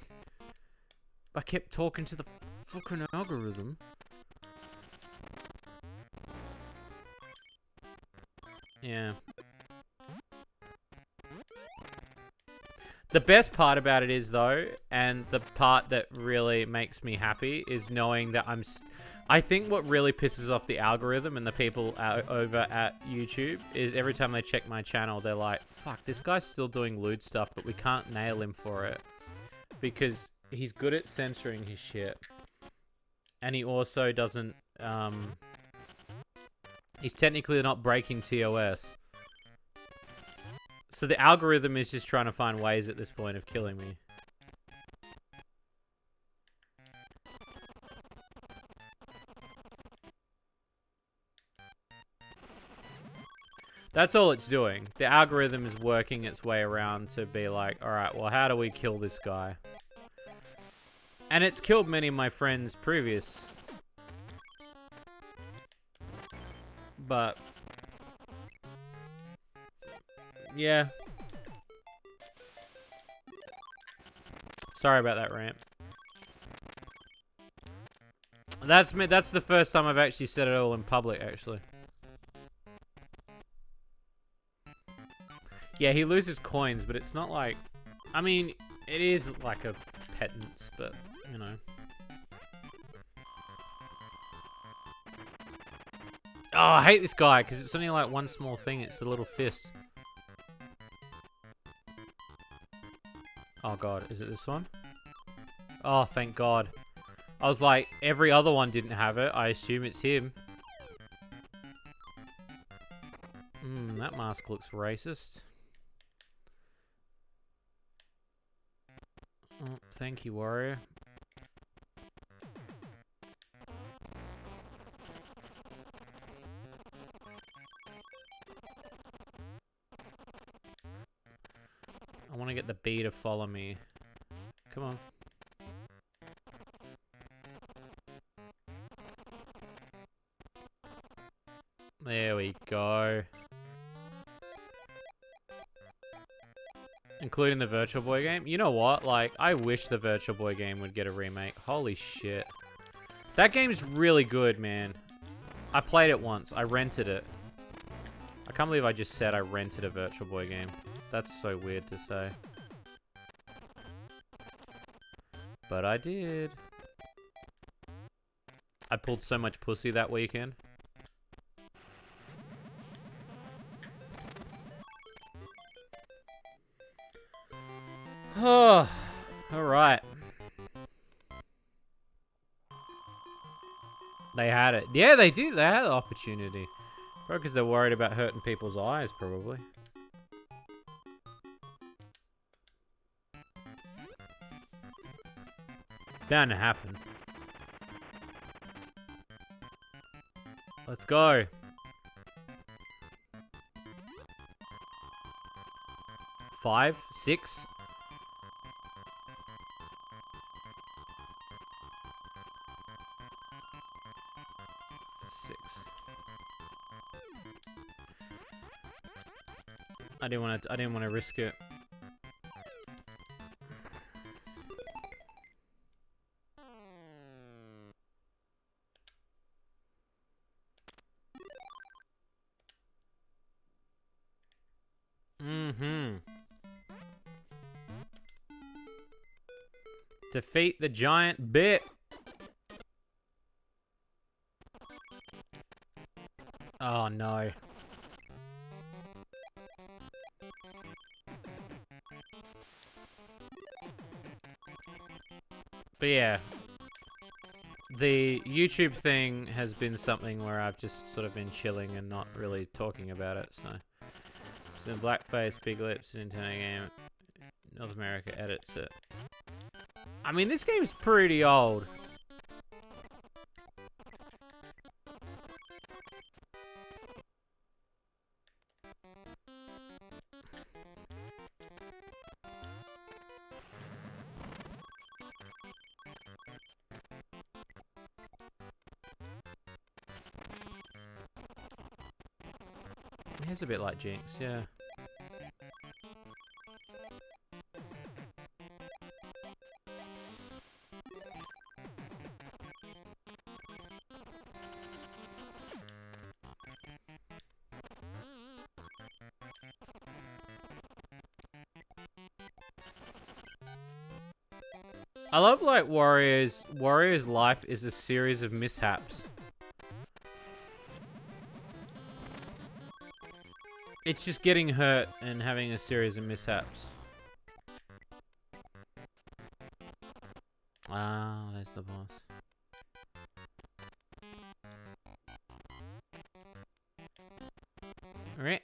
I kept talking to the fucking algorithm. Yeah. The best part about it is, though, and the part that really makes me happy is knowing that I think what really pisses off the algorithm and the people over at YouTube is every time they check my channel, they're like, fuck, this guy's still doing lewd stuff, but we can't nail him for it. Because he's good at censoring his shit. And he also doesn't, he's technically not breaking TOS. So the algorithm is just trying to find ways at this point of killing me. That's all it's doing. The algorithm is working its way around to be like, alright, well, how do we kill this guy? And it's killed many of my friends previous. But... yeah. Sorry about that rant. That's the first time I've actually said it all in public, actually. Yeah, he loses coins, but it's not like... I mean, it is like a pittance, but, you know. Oh, I hate this guy, because it's only like one small thing. It's the little fist. Oh, God. Is it this one? Oh, thank God. I was like, every other one didn't have it. I assume it's him. That mask looks racist. Oh, thank you, Wario. I want to get the bee to follow me. Come on. There we go. Including the Virtual Boy game. You know what? Like, I wish the Virtual Boy game would get a remake. Holy shit. That game's really good, man. I played it once. I rented it. I can't believe I just said I rented a Virtual Boy game. That's so weird to say. But I did. I pulled so much pussy that weekend. Oh, alright. They had it. Yeah, they did. They had the opportunity. Probably because they're worried about hurting people's eyes, probably. Bound to happen. Let's go. Five, six. Six. I didn't want to risk it. Defeat the giant bit. Oh no. But yeah, the YouTube thing has been something where I've just sort of been chilling and not really talking about it, so. So blackface, big lips, Nintendo game, North America edits it. I mean, this game's pretty old. It is a bit like Jinx, yeah. I love like Wario's life is a series of mishaps. It's just getting hurt and having a series of mishaps. Ah, there's the boss. Alright.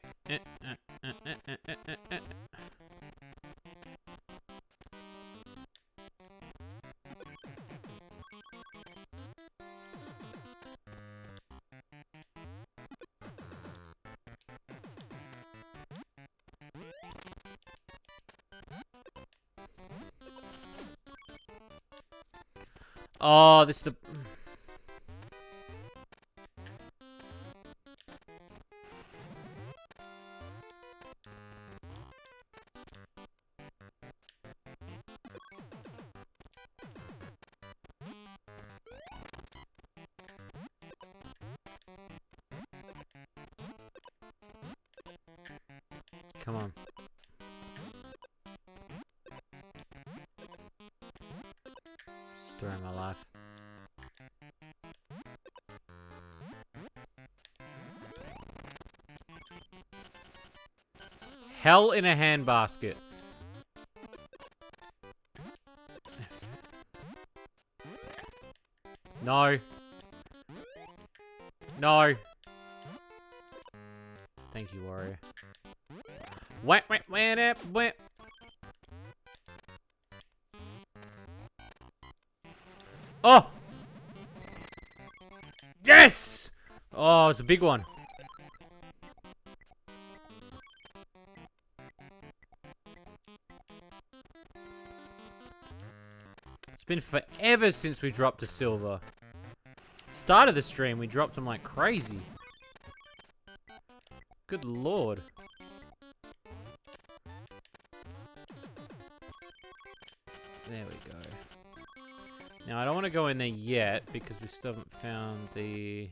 Oh, this is the... Come on. Story of my life. Hell in a handbasket. No. No. Thank you, Wario. Wait. Oh! Yes! Oh, it's a big one. It's been forever since we dropped a silver. Start of the stream, we dropped them like crazy. Good lord. There we go. Now, I don't want to go in there yet because we still haven't found the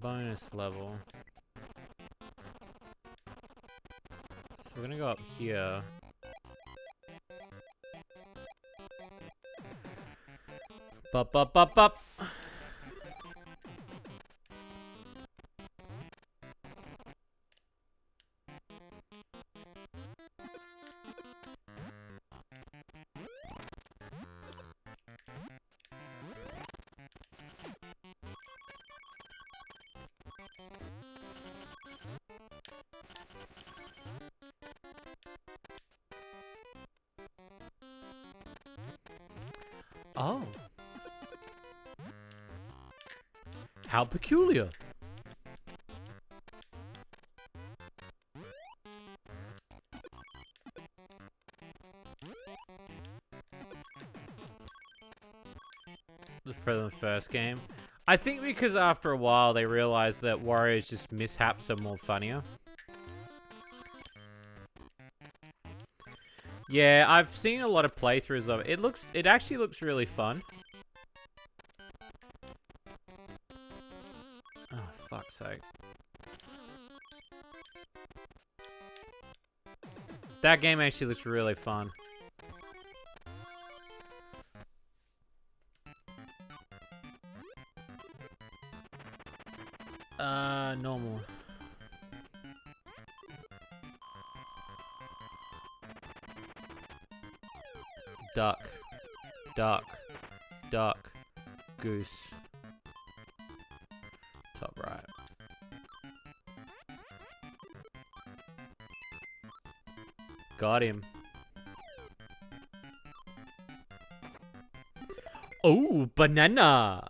bonus level. So we're going to go up here. Bup. Oh. How peculiar. For the first game. I think because after a while they realized that Wario's just mishaps are more funnier. Yeah, I've seen a lot of playthroughs of it. It actually looks really fun. Oh, fuck's sake. That game actually looks really fun. Normal. Duck. Goose. Top right. Got him. Oh, banana.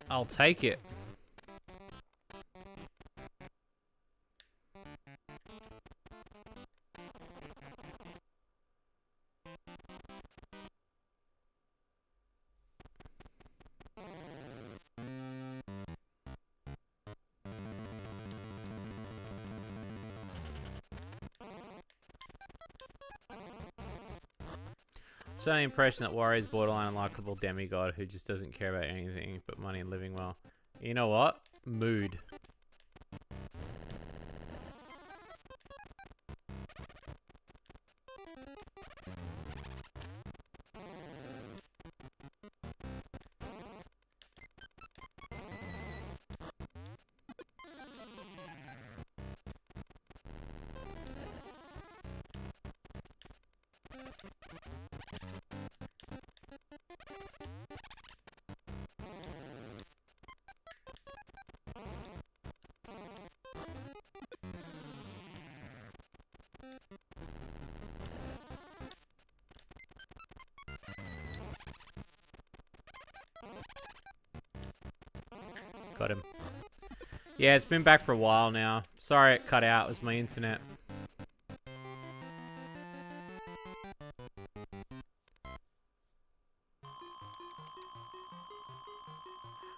I'll take it. It's the impression that Wario's borderline unlikable demigod who just doesn't care about anything but money and living well. You know what? Mood. Got him. Yeah, it's been back for a while now. Sorry it cut out. It was my internet.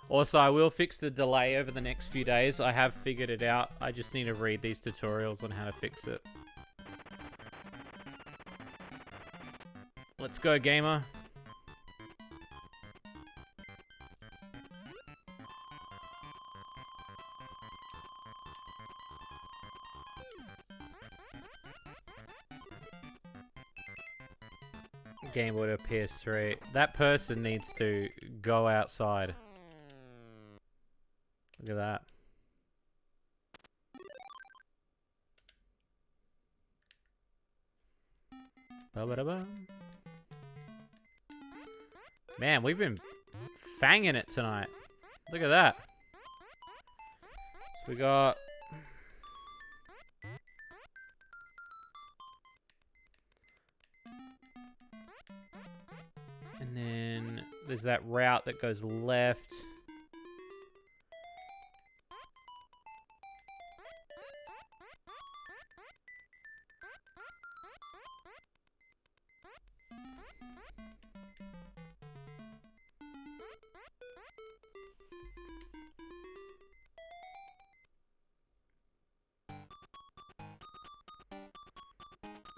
Also, I will fix the delay over the next few days. I have figured it out. I just need to read these tutorials on how to fix it. Let's go, gamer. Game Boy to PS3. That person needs to go outside. Look at that. Ba-ba-da-ba. Man, we've been fanging it tonight. Look at that. So we got... And then there's that route that goes left.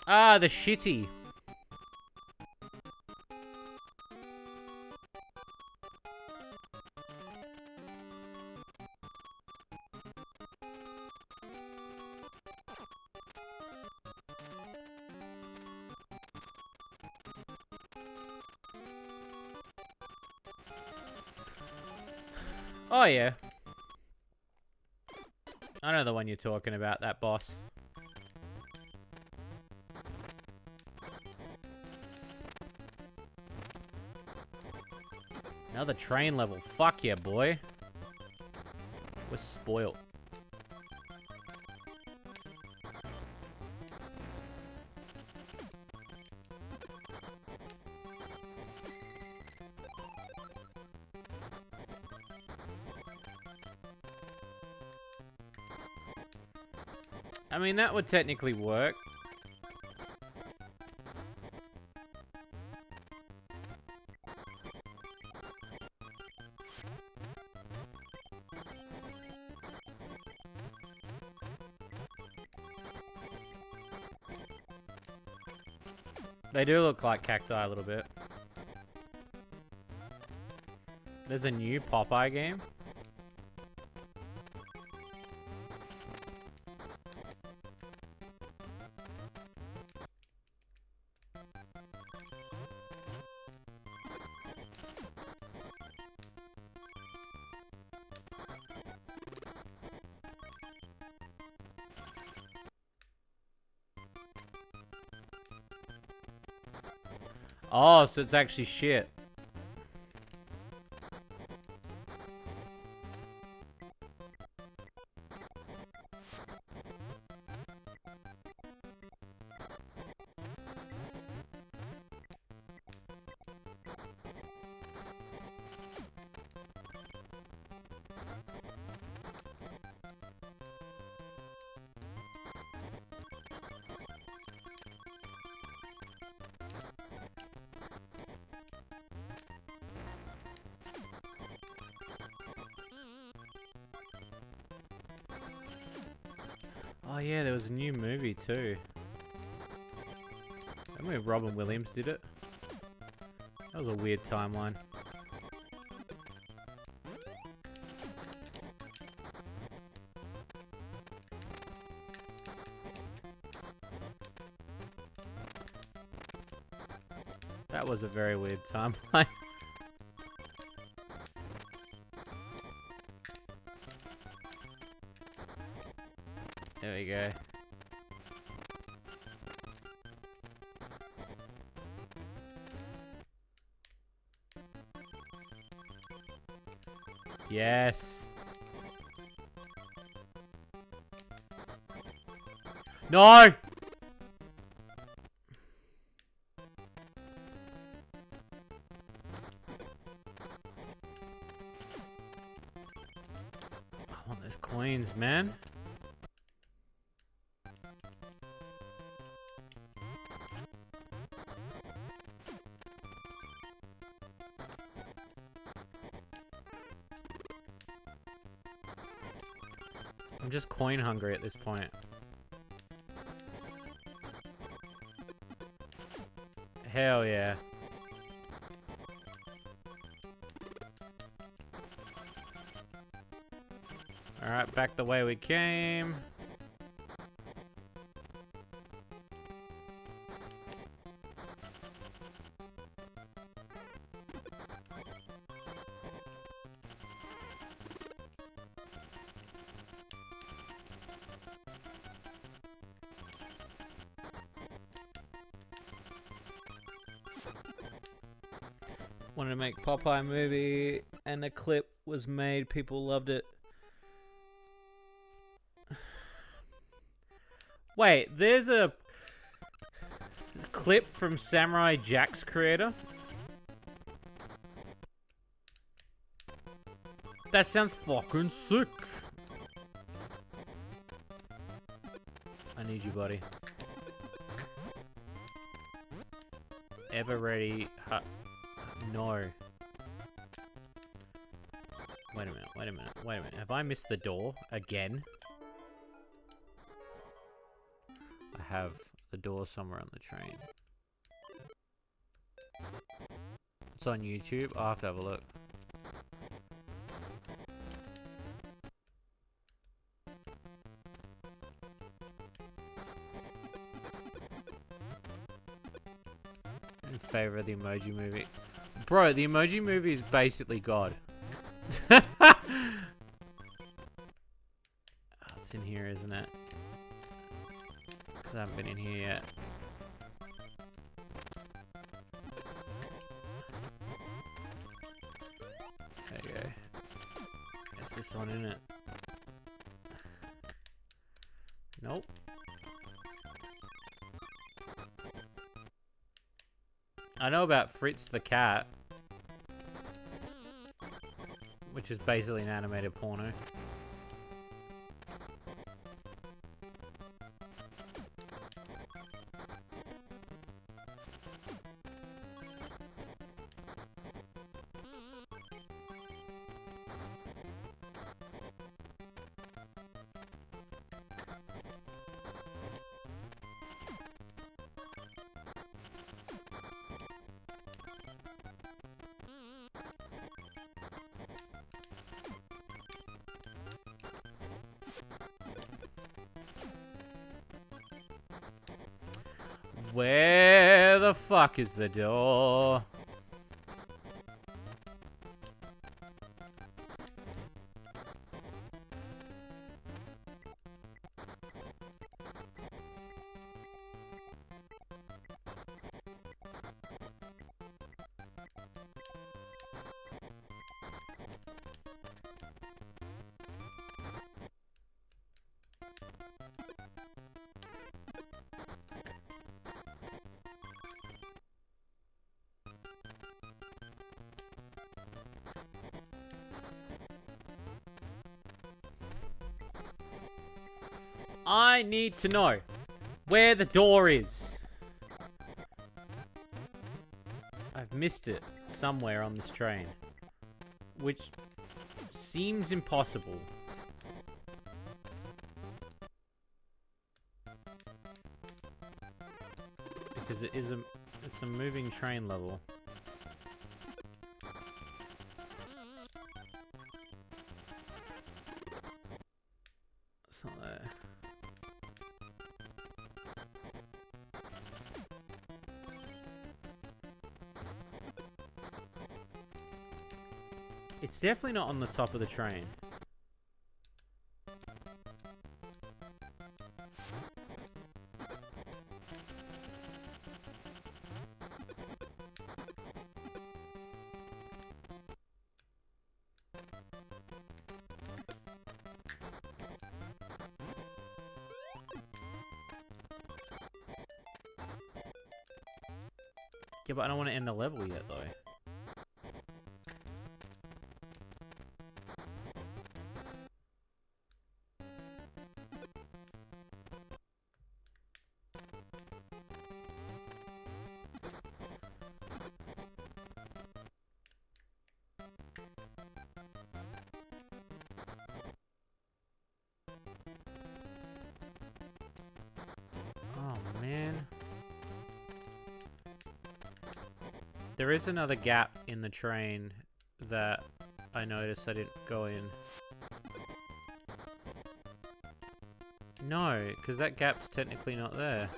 Ah, the shitty. Oh, yeah. I know the one you're talking about, that boss. Another train level. Fuck yeah, boy. We're spoiled. I mean, that would technically work. They do look like cacti a little bit. There's a new Popeye game. Oh, so it's actually shit. Oh yeah, there was a new movie too. I remember Robin Williams did it. That was a weird timeline. That was a very weird timeline. There we go. Yes. No! I'm just coin hungry at this point. Hell yeah. Alright, back the way we came. Wanted to make Popeye movie, and a clip was made. People loved it. Wait, there's a clip from Samurai Jack's creator? That sounds fucking sick. I need you, buddy. Ever ready? No. Wait a minute, wait a minute, wait a minute. Have I missed the door again? I have the door somewhere on the train. It's on YouTube. I'll have to have a look. In favor of the Emoji Movie. Bro, the Emoji Movie is basically God. Oh, it's in here, isn't it? Because I haven't been in here yet. There you go. It's this one, isn't it? Nope. I know about Fritz the cat, which is basically an animated porno. Where the fuck is the door? I need to know where the door is. I've missed it somewhere on this train, which seems impossible. Because it's a moving train level. It's not there. It's definitely not on the top of the train. Yeah, but I don't want to end the level yet, though. There is another gap in the train that I noticed I didn't go in. No, because that gap's technically not there.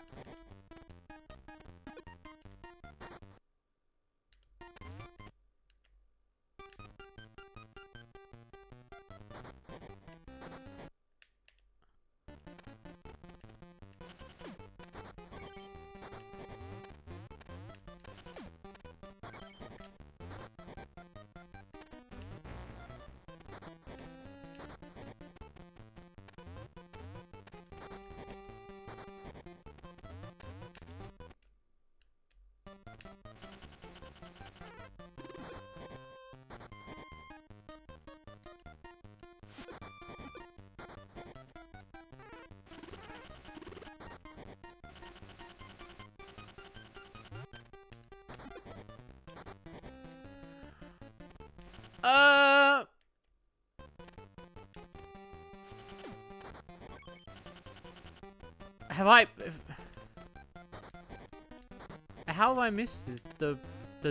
How have I missed the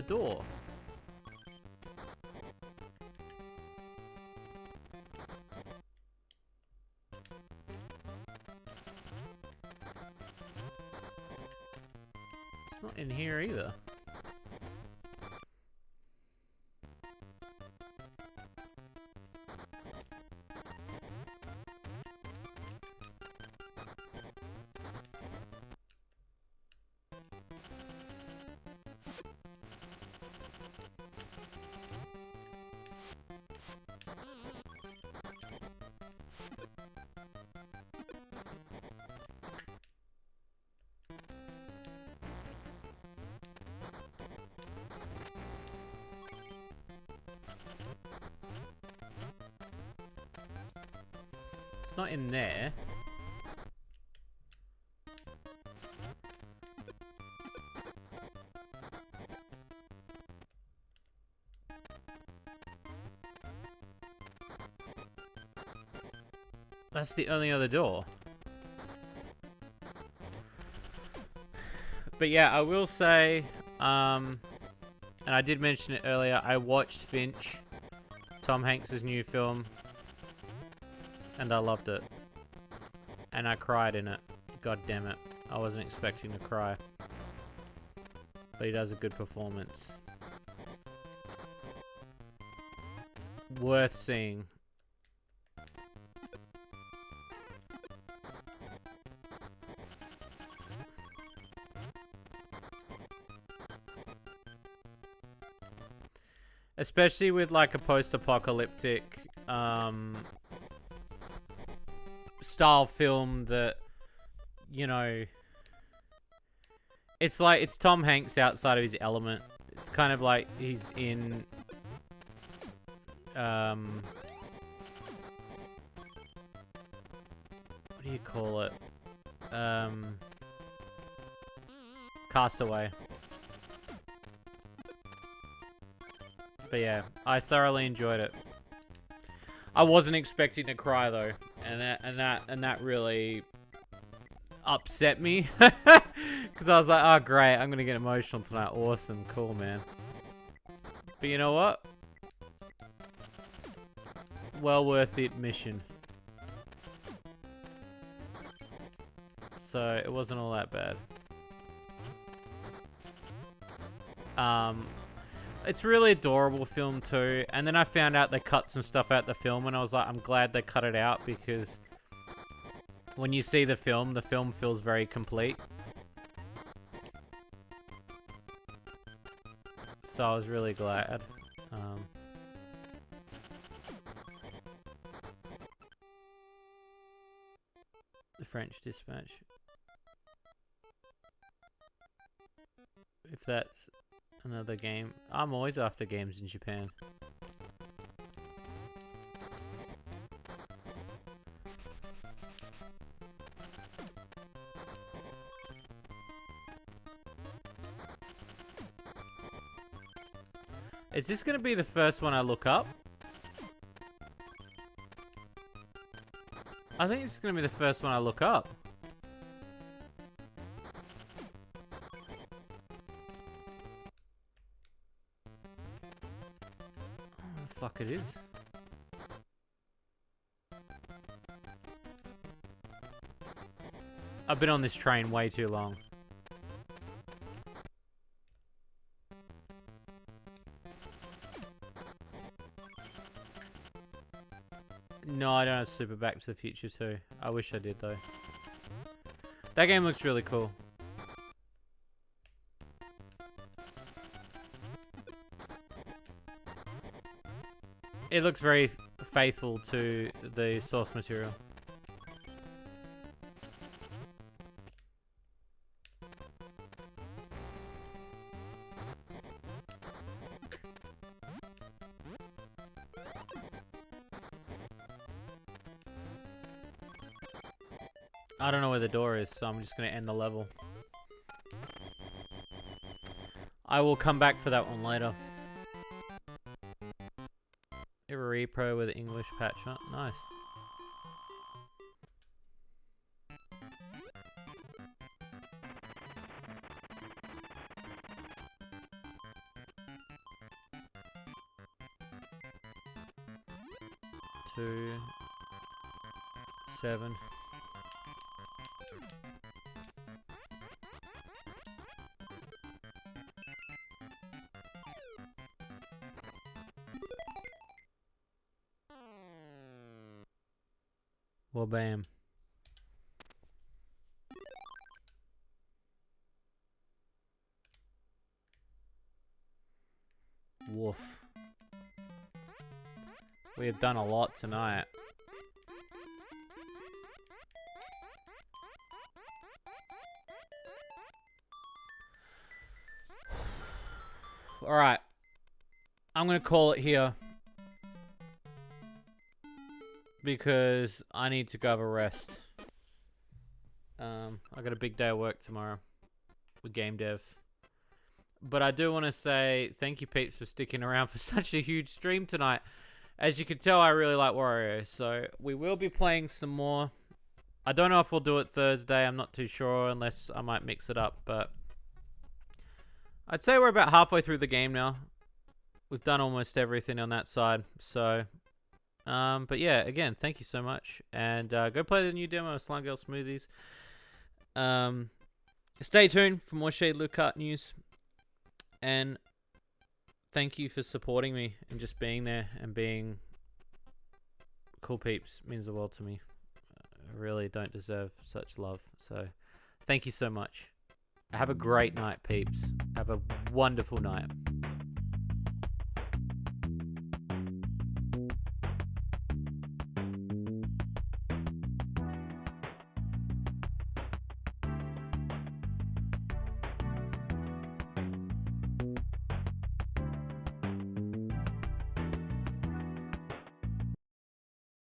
door? It's not in here either. It's not in there. That's the only other door. But yeah, I will say, and I did mention it earlier, I watched Finch, Tom Hanks' new film, and I loved it. And I cried in it. God damn it. I wasn't expecting to cry. But he does a good performance. Worth seeing. Especially with like a post-apocalyptic style film that, you know, it's like, it's Tom Hanks outside of his element. It's kind of like he's in what do you call it? Castaway. But yeah, I thoroughly enjoyed it. I wasn't expecting to cry though, and that really upset me because I was like, oh great, I'm gonna get emotional tonight. Awesome, cool, man. But you know what? Well worth the admission. So it wasn't all that bad. It's a really adorable film too, and then I found out they cut some stuff out the film, and I was like, I'm glad they cut it out, because when you see the film feels very complete. So I was really glad. The French Dispatch. If that's another game. I'm always after games in Japan. Is this going to be the first one I look up? I think it's going to be the first one I look up. fuck it is. I've been on this train way too long. No, I don't have Super Back to the Future 2. I wish I did, though. That game looks really cool. It looks very faithful to the source material. I don't know where the door is, so I'm just going to end the level. I will come back for that one later. Ep3 Pro with English patch. Oh, nice. Two, 7. Well, bam. Woof. We have done a lot tonight. Alright. I'm going to call it here. Because I need to go have a rest. I got a big day of work tomorrow with game dev. But I do want to say thank you, peeps, for sticking around for such a huge stream tonight. As you can tell, I really like Wario, so we will be playing some more. I don't know if we'll do it Thursday. I'm not too sure, unless I might mix it up. But I'd say we're about halfway through the game now. We've done almost everything on that side, so... but yeah, again, thank you so much. And go play the new demo of Slime Girl Smoothies. Stay tuned for more Shady Lucart news. And thank you for supporting me and just being there and being cool peeps. It means the world to me. I really don't deserve such love. So thank you so much. Have a great night, peeps. Have a wonderful night.